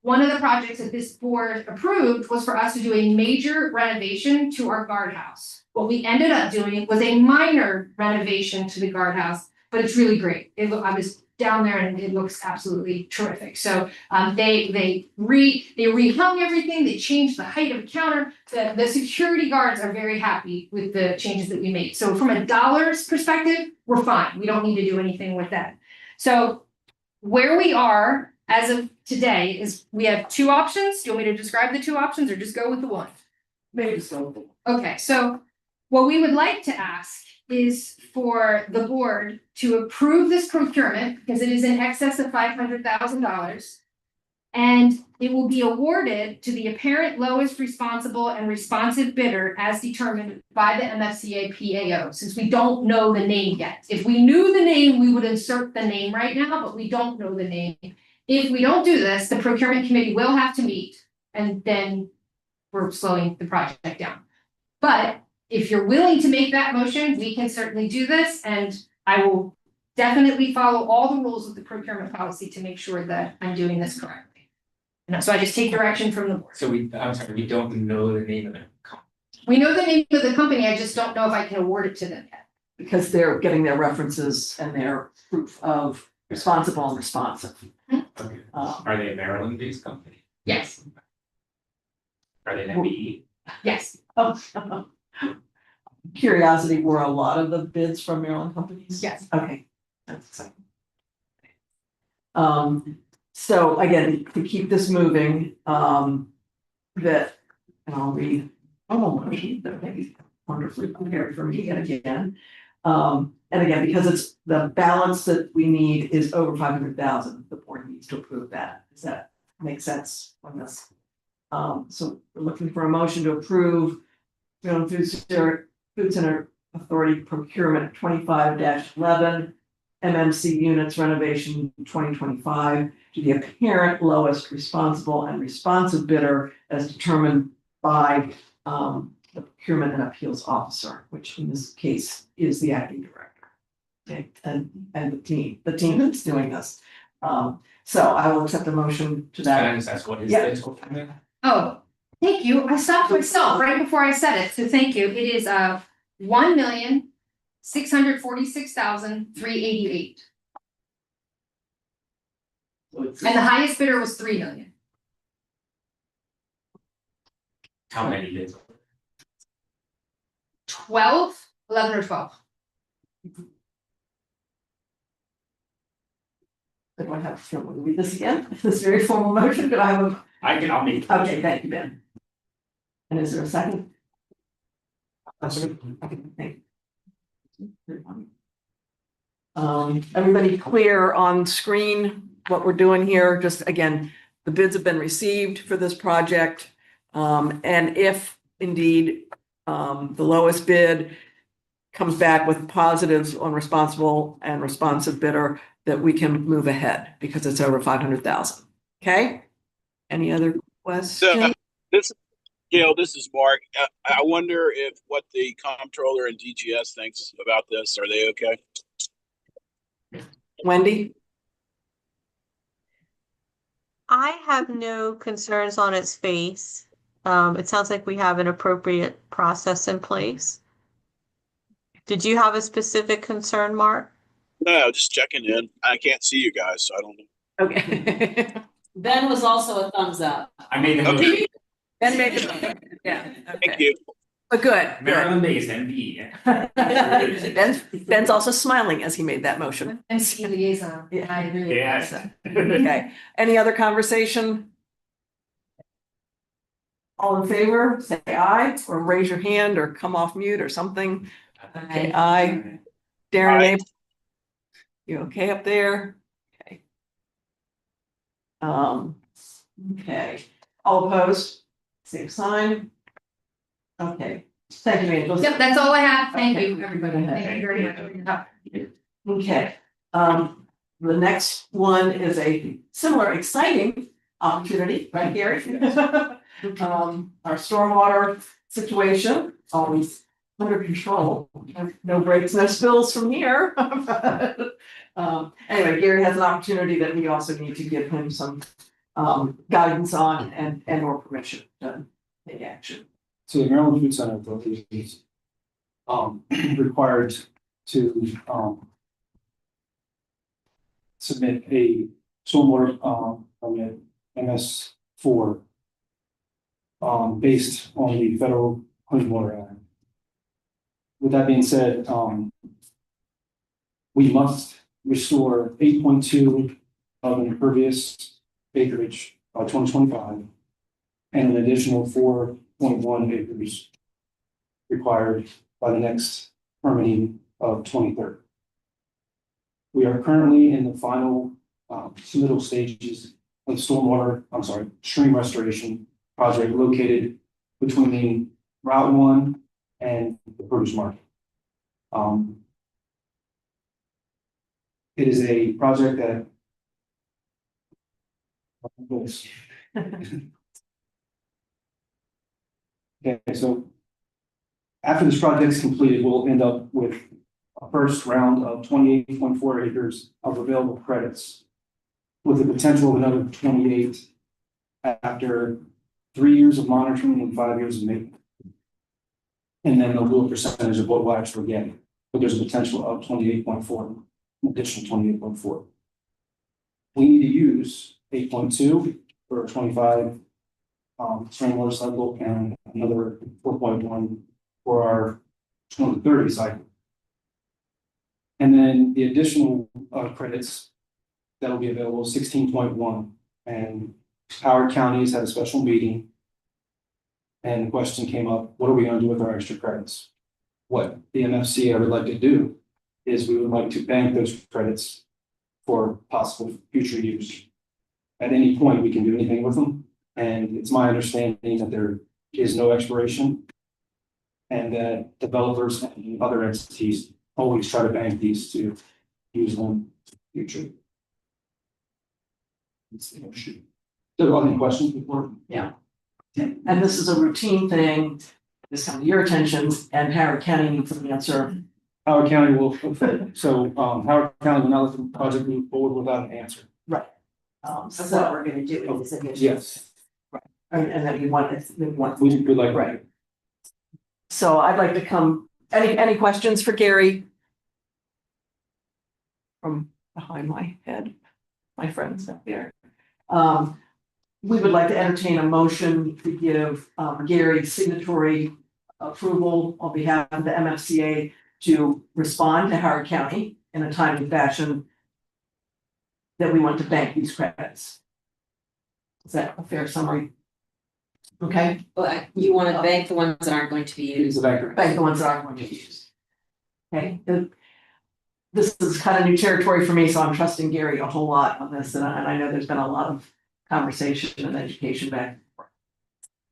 One of the projects that this board approved was for us to do a major renovation to our guardhouse. What we ended up doing was a minor renovation to the guardhouse, but it's really great. I was down there and it looks absolutely terrific. So they rehung everything, they changed the height of the counter. The security guards are very happy with the changes that we made. So from a dollars perspective, we're fine. We don't need to do anything with that. So where we are as of today is we have 2 options. Do you want me to describe the 2 options or just go with the one? Maybe just go with it. Okay, so what we would like to ask is for the board to approve this procurement because it is in excess of $500,000. And it will be awarded to the apparent lowest responsible and responsive bidder as determined by the MFCA PAO, since we don't know the name yet. If we knew the name, we would insert the name right now, but we don't know the name. If we don't do this, the procurement committee will have to meet, and then we're slowing the project down. But if you're willing to make that motion, we can certainly do this, and I will definitely follow all the rules of the procurement policy to make sure that I'm doing this correctly. And so I just take direction from the board. So I'm sorry, we don't know the name of the company. We know the name of the company, I just don't know if I can award it to them yet. Because they're getting their references and their proof of responsible and responsive. Okay. Are they a Maryland-based company? Yes, Are they an MBE? yes. Curiosity, were a lot of the bids from Maryland companies? Yes. Okay, that's exciting. So again, to keep this moving, that, and I'll read, that maybe wonderfully prepared for me yet again. And again, because it's the balance that we need is over 500,000, the board needs to approve that. Does that make sense on this? So we're looking for a motion to approve, Food Center Authority Procurement 25-11, MMC Units Renovation 2025 to the apparent lowest responsible and responsive bidder as determined by the Procurement and Appeals Officer, which in this case is the acting director. Okay, and the team that's doing this. So I will accept a motion to Can I that. just ask what is Yeah. the total amount? Oh, thank you. I stopped myself right before I said it, so thank you. It is $1,646,388. So it's, And the highest bidder was 3 million. How many bids? 11 or 12. do I have to read this again? This very formal motion, but I have I'll make. a, okay, thank you, Ben. And is there a second? Okay, thank you. Everybody clear on screen what we're doing here? Just again, the bids have been received for this project. And if indeed, the lowest bid comes back with positives on responsible and responsive bidder, that we can move ahead because it's over 500,000. Okay? Any other questions? This, this is Mark. I wonder if what the comptroller and DGS thinks about this. Are they okay? Wendy? I have no concerns on its face. It sounds like we have an appropriate process in place. Did you have a specific concern, Mark? No, just checking in. I can't see you guys, so I don't know. Okay. Ben was also a thumbs up. I made the Okay. motion. Ben made the, yeah, Thank okay. you. But good. Maryland based MD. Ben's also smiling as he made that motion. MC liaison. Yeah. I agree. Yes. Okay, any other conversation? All in favor, say aye, or raise your hand, or come off mute or something. Okay, aye. Darren, Aye. Abel? You okay up there? Okay. Okay, all opposed, same sign. Okay, thank you, Angela. Yep, that's all I have. Thank Okay. you, everybody. Thank you very much for your help. Okay, the next one is a similar exciting opportunity, right, Gary? Our stormwater situation, always under control, no breaks, no spills from here. Anyway, Gary has an opportunity that we also need to give him some guidance on and or permission to take action. So the Maryland Food Center Authority is required to submit a stormwater permit MS4 based on the Federal Clean Water Act. With that being said, we must restore 8.2 of an impervious acreage by 2025 and an additional 4.1 acres required by the next permitting of 2030. We are currently in the final submittal stages of stream restoration project located between Route 1 and the produce market. It is a project that okay, so after this project is completed, we'll end up with a first round of 28.4 acres of available credits with the potential of another 28 after 3 years of monitoring and 5 years of maintenance. And then they'll do a percentage of what we'll actually get, but there's a potential of 28.4, additional 28.4. We need to use 8.2 for 25 stormwater cycle and another 4.1 for our 2030 cycle. And then the additional credits that will be available 16.1, and Howard County has had a special meeting. And the question came up, what are we going to do with our extra credits? What the MFCA would like to do is we would like to bank those credits for possible future use. At any point, we can do anything with them. And it's my understanding that there is no expiration and that developers and other entities always try to bank these to use them in the future. There are any questions before? Yeah. And this is a routine thing, this come to your attention, and Howard County needs an answer. Howard County will, so Howard County will not let the project move forward without an answer. Right. Of So, what we're gonna do with this initiative. Yes, and then we want, we would like. right. So I'd like to come, any questions for Gary? From behind my head, my friends up there. We would like to entertain a motion to give Gary signatory approval on behalf of the MFCA to respond to Howard County in a timely fashion that we want to bank these credits. Is that a fair summary? Okay, But you want to bank the ones that aren't going to be Use used. the banker. bank the ones that aren't going to be used. Okay, this is kind of new territory for me, so I'm trusting Gary a whole lot on this, and I know there's been a lot of conversation and education back and forth.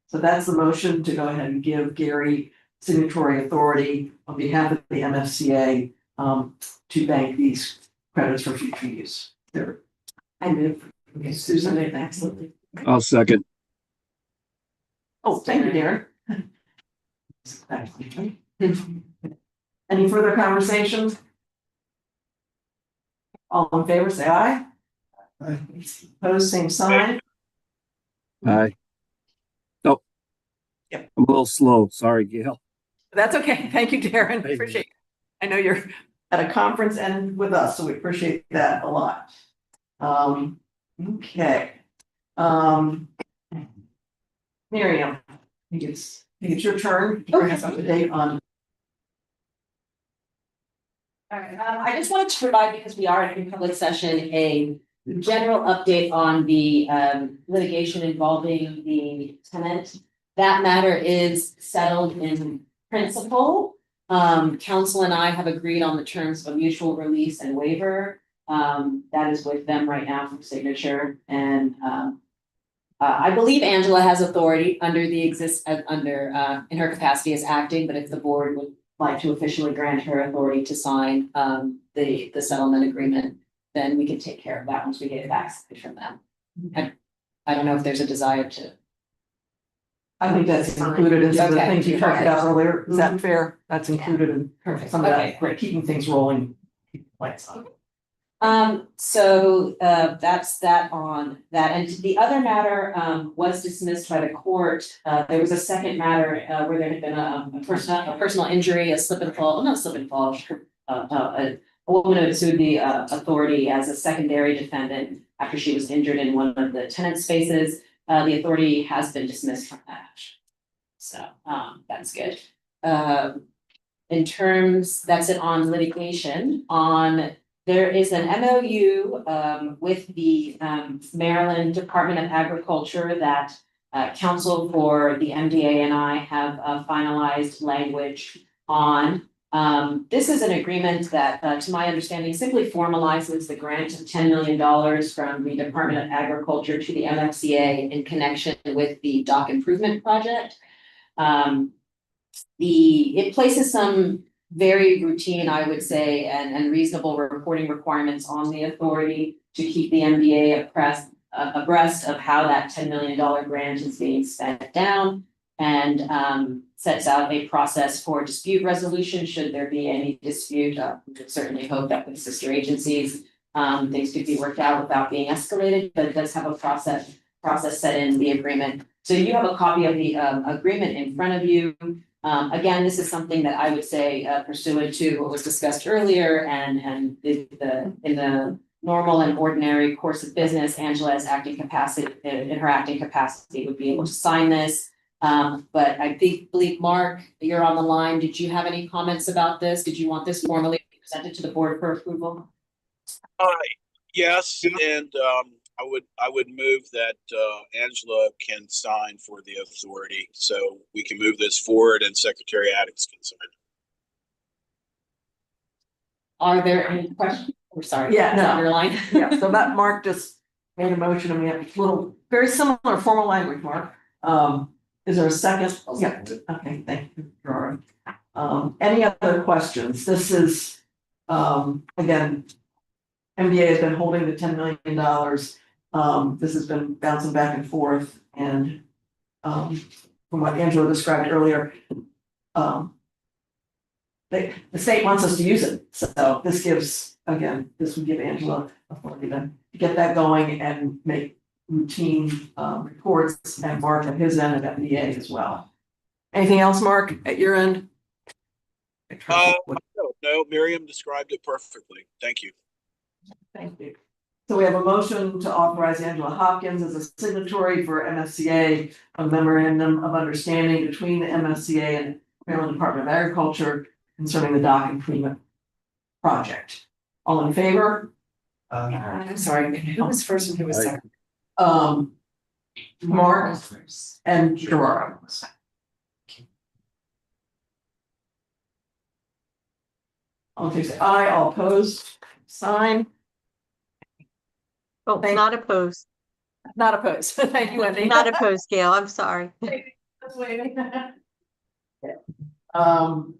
So that's the motion to go ahead and give Gary signatory authority on behalf of the MFCA to bank these credits for future use. There. I move. Okay, Susan, excellent. I'll second. Oh, thank you, Darren. Any further conversations? All in favor, say aye. Aye. Opposed, same sign. Aye. Oh. Yep. I'm a little slow. Sorry, Gail. That's okay. Thank you, Darren. you. Appreciate it. I know you're at a conference and with us, so we appreciate that a lot. Okay. Miriam, I think it's your turn to bring us up to date on. All right, I just wanted to provide, because we are in public session, a general update on the litigation involving the tenant. That matter is settled in principle. Council and I have agreed on the terms of a mutual release and waiver. That is with them right now for signature, and I believe Angela has authority under the in her capacity as acting, but if the board would like to officially grant her authority to sign the settlement agreement, then we can take care of that once we get it back from them. I don't know if there's a desire to. I think that's included in some of the Okay. things you talked about earlier. Is that Mhm. fair? That's included in Perfect. some of Okay, that, keeping things rolling. Lights on. So that's that on that, and the other matter was dismissed by the court. There was a second matter where there had been a personal injury, a slip and fall, not slip and fall. A woman who had sued the authority as a secondary defendant after she was injured in one of the tenant spaces. The authority has been dismissed from that. So that's good. In terms, that's it on litigation. There is an MOU with the Maryland Department of Agriculture that counsel for the MDA and I have finalized language on. This is an agreement that, to my understanding, simply formalizes the grant of $10 million from the Department of Agriculture to the MFCA in connection with the dock improvement project. It places some very routine, I would say, and reasonable reporting requirements on the authority to keep the MDA abreast of how that $10 million grant is being spent down, and sets out a process for dispute resolution should there be any dispute. We could certainly hope that with sister agencies, things could be worked out without being escalated, but it does have a process set in the agreement. So you have a copy of the agreement in front of you. Again, this is something that I would say pursuant to what was discussed earlier, and in the normal and ordinary course of business, Angela as acting capacity, in her acting capacity, would be able to sign this. But I believe Mark, you're on the line. Did you have any comments about this? Did you want this formally presented to the board for approval? Yes, and I would move that Angela can sign for the authority, so we can move this forward and Secretary Addicks can sign. Are there any questions? We're sorry. Yeah, no. Underline. Yeah, so that Mark just made a motion, and we have a little, very similar formal language, Mark. Is there a second? Yeah, okay, thank you, Gerard. Any other questions? This is, again, MDA has been holding the $10 million. This has been bouncing back and forth, and from what Angela described earlier, the state wants us to use it. So this gives, again, this would give Angela authority to get that going and make routine reports, and Mark at his end at MDA as well. Anything else, Mark, at your end? No, Miriam described it perfectly. Thank you. Thank you. So we have a motion to authorize Angela Hopkins as a signatory for MFCA, a memorandum of understanding between the MFCA and Maryland Department of Agriculture concerning the dock improvement project. All in favor? I'm sorry, who was first and who was second? Mark and Gerard. All in favor, say aye, all opposed, sign. Oh, Thank- not opposed, Not opposed. Thank you, Wendy. not opposed, Gail, I'm sorry. Just waiting. Um.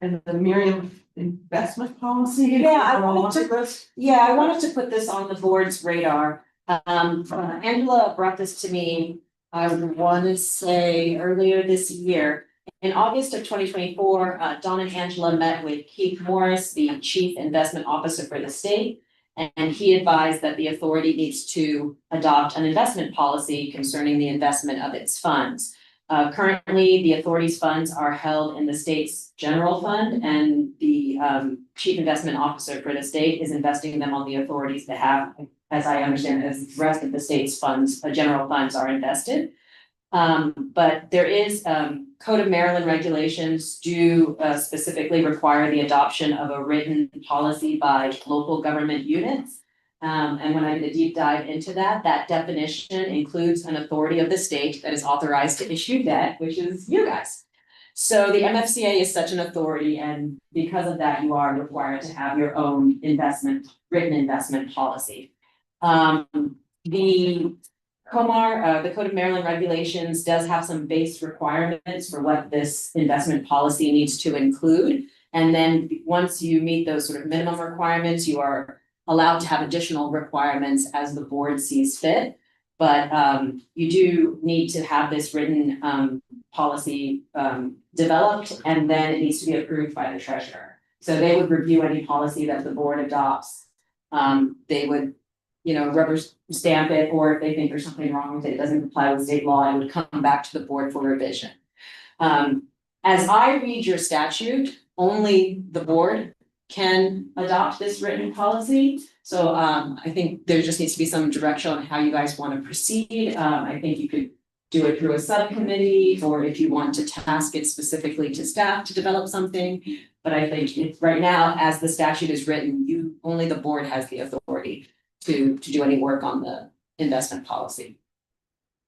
And the Miriam investment policy. Yeah, I Everyone wanted wants to- this? Yeah, I wanted to put this on the board's radar. Angela brought this to me, I would want to say earlier this year. In August of 2024, Dawn and Angela met with Keith Morris, the Chief Investment Officer for the state. And he advised that the authority needs to adopt an investment policy concerning the investment of its funds. Currently, the authority's funds are held in the state's general fund, and the chief investment officer for the state is investing them on the authority's behalf, as I understand, as the rest of the state's funds, general funds are invested. But there is Code of Maryland regulations do specifically require the adoption of a written policy by local government units. And when I did a deep dive into that, that definition includes an authority of the state that is authorized to issue debt, which is you guys. So the MFCA is such an authority, and because of that, you are required to have your own written investment policy. The COMAR, the Code of Maryland regulations does have some base requirements for what this investment policy needs to include. And then once you meet those sort of minimum requirements, you are allowed to have additional requirements as the board sees fit. But you do need to have this written policy developed, and then it needs to be approved by the treasurer. So they would review any policy that the board adopts. They would, rubber stamp it, or if they think there's something wrong with it, it doesn't comply with state law, it would come back to the board for revision. As I read your statute, only the board can adopt this written policy. So I think there just needs to be some direction on how you guys want to proceed. I think you could do it through a subcommittee, or if you want to task it specifically to staff to develop something. But I think right now, as the statute is written, only the board has the authority to do any work on the investment policy.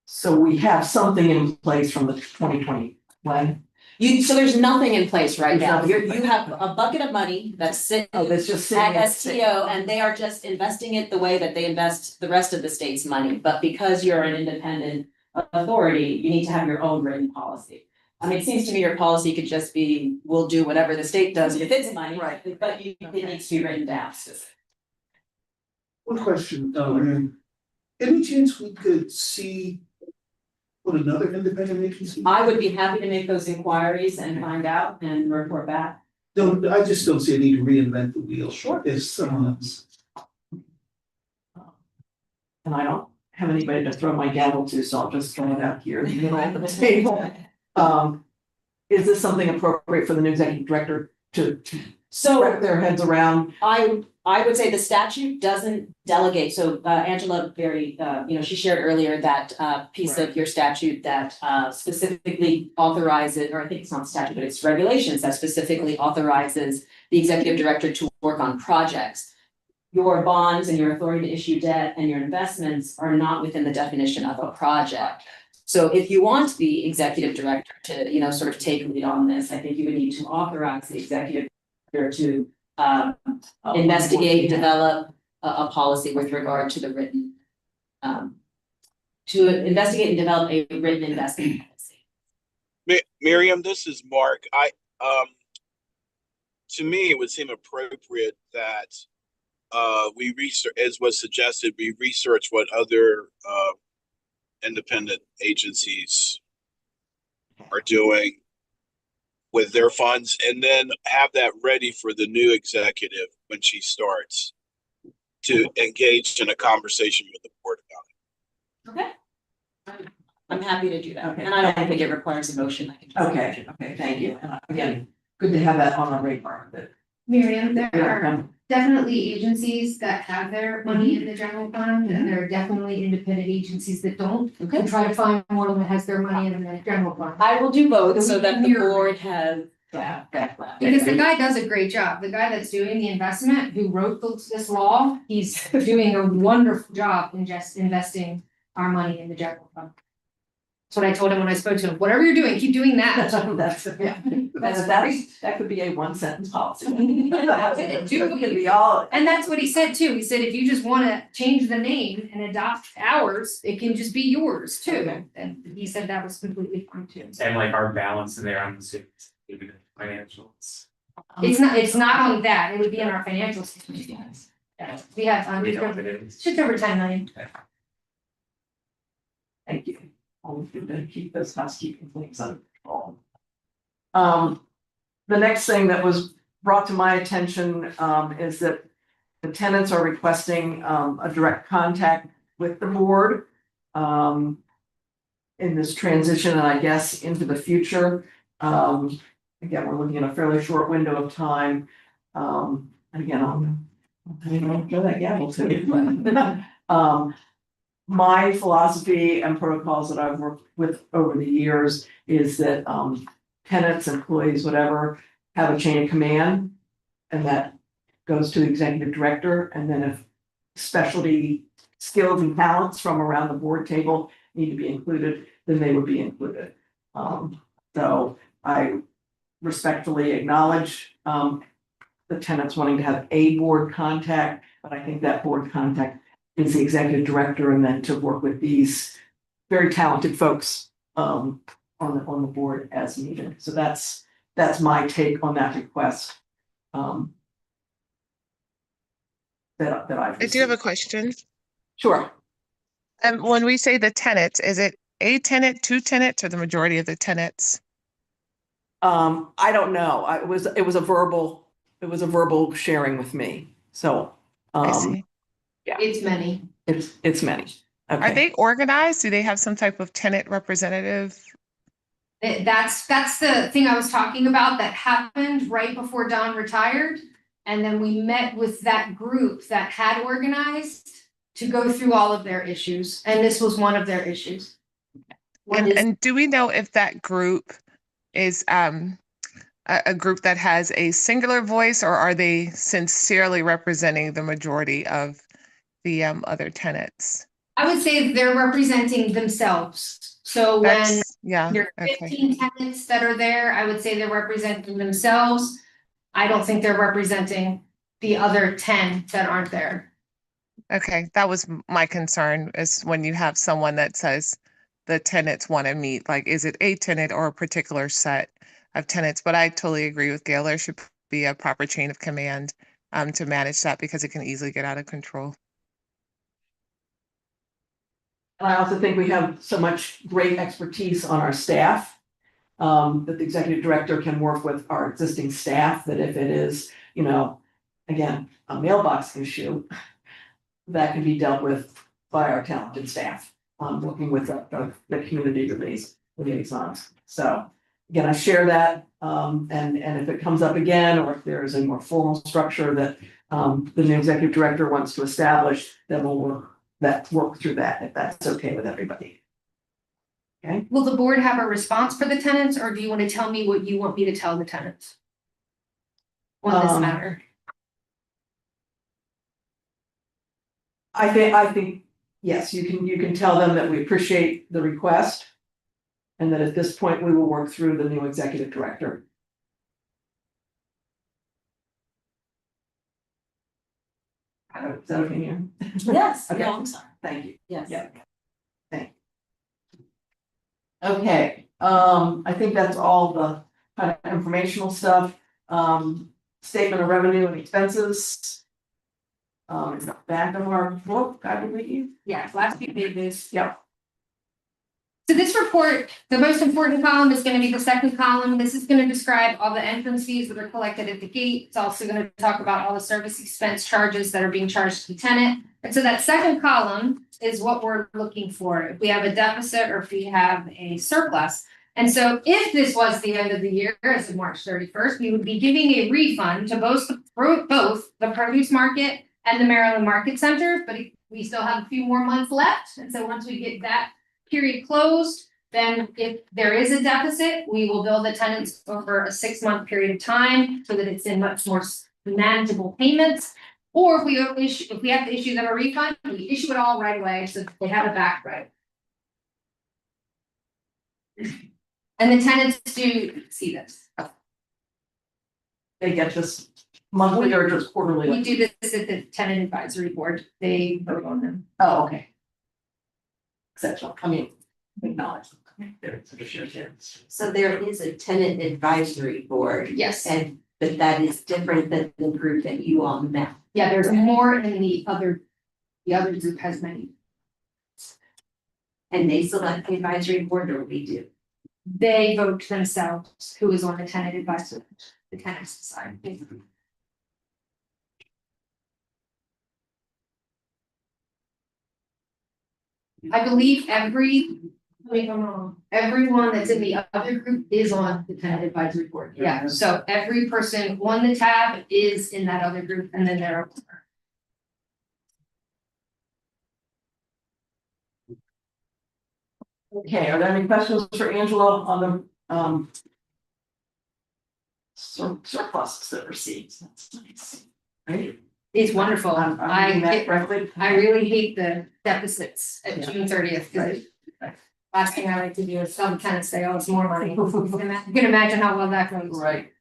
So we have something in place from the 2020 plan. So there's nothing in place right There's now. nothing in You have a bucket of money that's sitting Oh, that's just sitting at STO, and they are just investing it the way that they invest the rest of the state's money. But because you're an independent authority, you need to have your own written policy. I mean, it seems to me your policy could just be, we'll do whatever the state does with its money. Right. But it needs to be written down. One question, any chance we could see what another independent agency? I would be happy to make those inquiries and find out and report back. I just don't see a need to reinvent the wheel. Sure. There's someone else. And I don't have anybody to throw my gavel to, so I'll just throw it out here in the middle of the table. Is this something appropriate for the new executive director to So wrap their heads around? I would say the statute doesn't delegate, so Angela very, she shared earlier that piece of your statute that specifically authorizes, or I think it's not statute, but it's regulations that specifically authorizes the executive director to work on projects. Your bonds and your authority to issue debt and your investments are not within the definition of a project. So if you want the executive director to, sort of take lead on this, I think you would need to authorize the executive director to investigate, develop a policy with regard to the written, to investigate and develop a written investment policy. Miriam, this is Mark. To me, it would seem appropriate that we research, as was suggested, we research what other independent agencies are doing with their funds, and then have that ready for the new executive when she starts to engage in a conversation with the board about it. Okay. I'm happy to do that, Okay. and I don't think it requires a motion. I can just- Okay, thank you. And again, good to have that on our radar. That Miriam, there are definitely agencies that have their money in the general fund, and there are definitely independent agencies that don't. Okay. And try to find one that has their money in the general fund. I will do both so that the Mirror. board has that background. Because the guy does a great job. The guy that's doing the investment, who wrote this law, he's doing a wonderful job in just investing our money in the general fund. That's what I told him when I spoke to him. Whatever you're doing, keep doing that. That could be a one sentence policy. it. It could be all. And that's what he said too. He said, if you just wanna change the name and adopt ours, it can just be yours too. Okay. And he said that was completely fine too. And like our balance in there, I'm assuming, even financials. It's not on that. It would be in our financial statement. Yeah. We have, We know what it is. just over 10 million. Thank you. Always good to keep those housekeeping things under control. The next thing that was brought to my attention, is that the tenants are requesting, a direct contact with the board. In this transition, and I guess into the future. Again, we're looking at a fairly short window of time. And again, I'll throw that gavel to you. My philosophy and protocols that I've worked with over the years is that tenants, employees, whatever, have a chain of command. And that goes to the executive director, and then if specialty skills and talents from around the board table need to be included, then they would be included. So I respectfully acknowledge the tenants wanting to have a board contact, but I think that board contact is the executive director, and then to work with these very talented folks on the board as needed. So that's my take on that request. That I've I do have a received. question. Sure. When we say the tenants, is it a tenant, two tenants, or the majority of the tenants? I don't know. It was a verbal sharing with me. So, I see. It's many. it's many. Are Okay. they organized? Do they have some type of tenant representative? That's the thing I was talking about that happened right before Don retired. And then we met with that group that had organized to go through all of their issues. And this was one of their issues. And do we know if that group is a group that has a singular voice, or are they sincerely representing the majority of the other tenants? I would say they're representing themselves. So when Yeah, there are okay. 15 tenants that are there, I would say they're representing themselves. I don't think they're representing the other 10 that aren't there. Okay, that was my concern, is when you have someone that says the tenants want to meet, like, is it a tenant or a particular set of tenants? But I totally agree with Gail. There should be a proper chain of command to manage that, because it can easily get out of control. And I also think we have so much great expertise on our staff. That the executive director can work with our existing staff, that if it is, again, a mailbox issue, that can be dealt with by our talented staff, working with the community liaisons. So again, I share that, and if it comes up again, or if there is a more formal structure that the new executive director wants to establish, then we'll work through that, if that's okay with everybody. Okay. Will the board have a response for the tenants, or do you want to tell me what you want me to tell the tenants on this matter? I think, yes, you can tell them that we appreciate the request. And that at this point, we will work through the new executive director. Is that okay here? Yes, Okay. yeah, I'm sorry. Thank you. Yes. Yeah. Thank you. Okay, I think that's all the kind of informational stuff. Statement of revenue and expenses. Back of our book, I believe. Yeah, last few pages. Yep. So this report, the most important column is going to be the second column. This is going to describe all the entrance fees that are collected at the gate. It's also going to talk about all the service expense charges that are being charged to the tenant. And so that second column is what we're looking for. If we have a deficit or if we have a surplus. And so if this was the end of the year, as of March 31st, we would be giving a refund to both the produce market and the Maryland Market Center, but we still have a few more months left. And so once we get that period closed, then if there is a deficit, we will bill the tenants over a 6-month period of time so that it's in much more manageable payments. Or if we have to issue them a refund, we issue it all right away, so they have it back right. And the tenants do see this. They get this monthly or just quarterly? We do this at the tenant advisory board, they vote on them. Oh, okay. Exceptional, I mean, acknowledge. So there is a tenant advisory board. Yes. But that is different than the group that you all met. Yeah, there's more in the other group has many. And they select the advisory board, or we do? They vote themselves who is on the tenant advisory, the tenants decide. I believe everyone that's in the other group is on the tenant advisory board. Yeah, so every person on the tab is in that other group, and then they're. Okay, are there any questions for Angela on the surplus that receipts? That's nice. Right? It's wonderful. I really hate the deficits at Yeah. June 30th. Right. Last thing I like to do is some tenants say, oh, it's more money. You can imagine how well that goes. Right.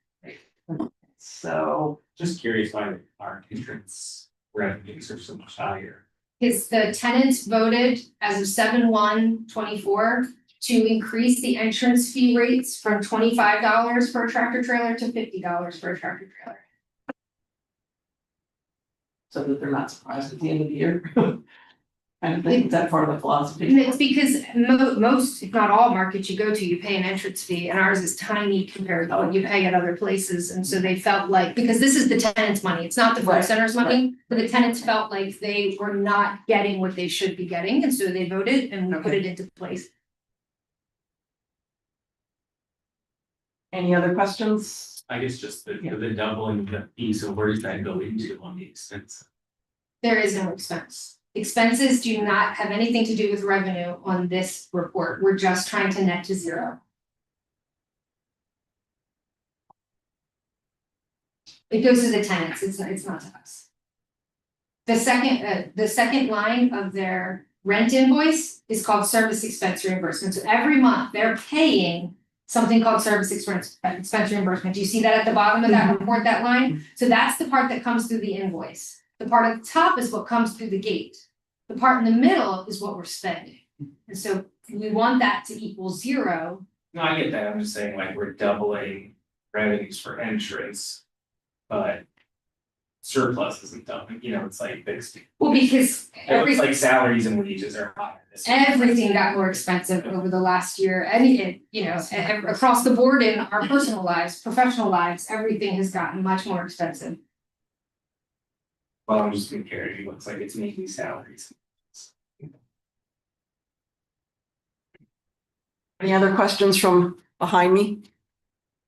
So, Just curious why our entrance revenues are so much higher. Because the tenants voted as of 7/1/24 to increase the entrance fee rates from $25 for a tractor trailer to $50 for a tractor trailer. so that they're not surprised at the end of the year. I think that's part of the philosophy. And it's because most, if not all markets you go to, you pay an entrance fee, and ours is tiny compared to what you pay at other places. And so they felt like, because this is the tenants' money, it's not the food Right, center's money, but the tenants felt like they were not getting what they should be getting, and so they voted and we put it into place. Any other questions? I guess just the doubling the fee, so where is that going to on the expense? There is no expense. Expenses do not have anything to do with revenue on this report. We're just trying to net to zero. It goes to the tenants, it's not to us. The second line of their rent invoice is called service expense reimbursement. So every month they're paying something called service expense reimbursement. Do you see that at the bottom of that report, that line? So that's the part that comes through the invoice. The part at the top is what comes through the gate. The part in the middle is what we're spending. And so we want that to equal zero. No, I get that, I'm just saying like we're doubling revenues for entrance, but surplus isn't doubling, it's like fixed. Well, because It looks like salaries and wages are higher this year. everything got more expensive over the last year. And across the board in our personal lives, professional lives, everything has gotten much more expensive. Well, I'm just comparing, it looks like it's making salaries. Any other questions from behind me?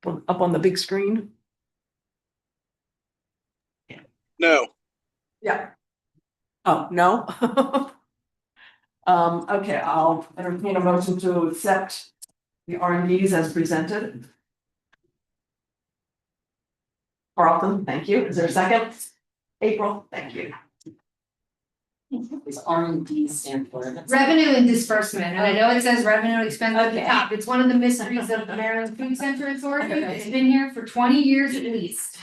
Up on the big screen? No, Yeah. Oh, no? Okay, I'll entertain a motion to accept the R&Ds as presented. Carlton, thank you. Is there a second? April, thank you. Is R&D stand for? Revenue and disbursement, and I know it says revenue and expense at the Okay. top. It's one of the mysteries of the Maryland Food Center Authority. It's been here for 20 years at least.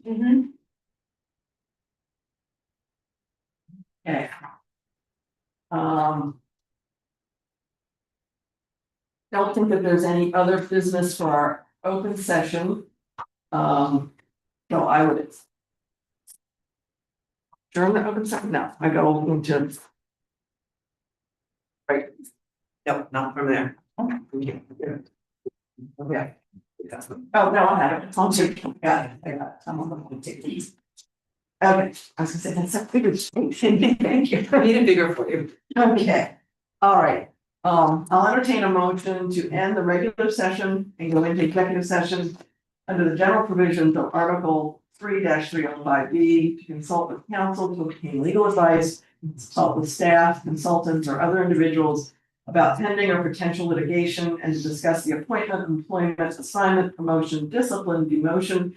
Mhm. Okay. Don't think that there's any other business for our open session. No, I would. During the open session, no, I go into. Right. Nope, not from there. Okay. Oh, no, I have it. I'll take, got it. I got it. I'm on the take these. Okay, I was gonna say, that's a bigger thing. Thank you. I need it bigger for you. Okay. All right, I'll entertain a motion to end the regular session and go into executive session under the general provisions of Article 3-305B to consult with counsel to obtain legal advice, consult with staff, consultants, or other individuals about pending or potential litigation and to discuss the appointment, employment, assignment, promotion, discipline, demotion,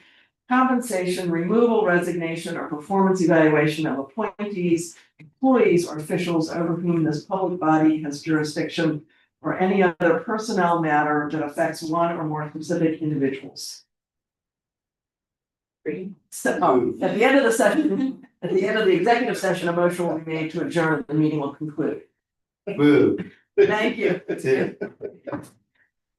compensation, removal, resignation, or performance evaluation of appointees, employees, or officials over whom this public body has jurisdiction, or any other personnel matter that affects one or more specific individuals. So, at the end of the session, at the end of the executive session, a motion will be made to adjourn, the meeting will conclude. Boo. Thank you. That's it.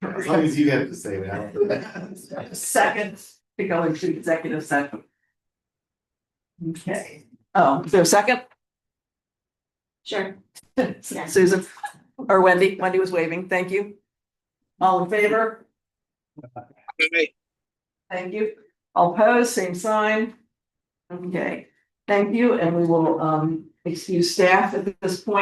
As long as you have to say that. Second to go into executive session. Okay, is there a second? Sure. Susan, or Wendy was waving, thank you. All in favor? Okay. Thank you. All opposed, same sign. Okay, thank you, and we will excuse staff at this point.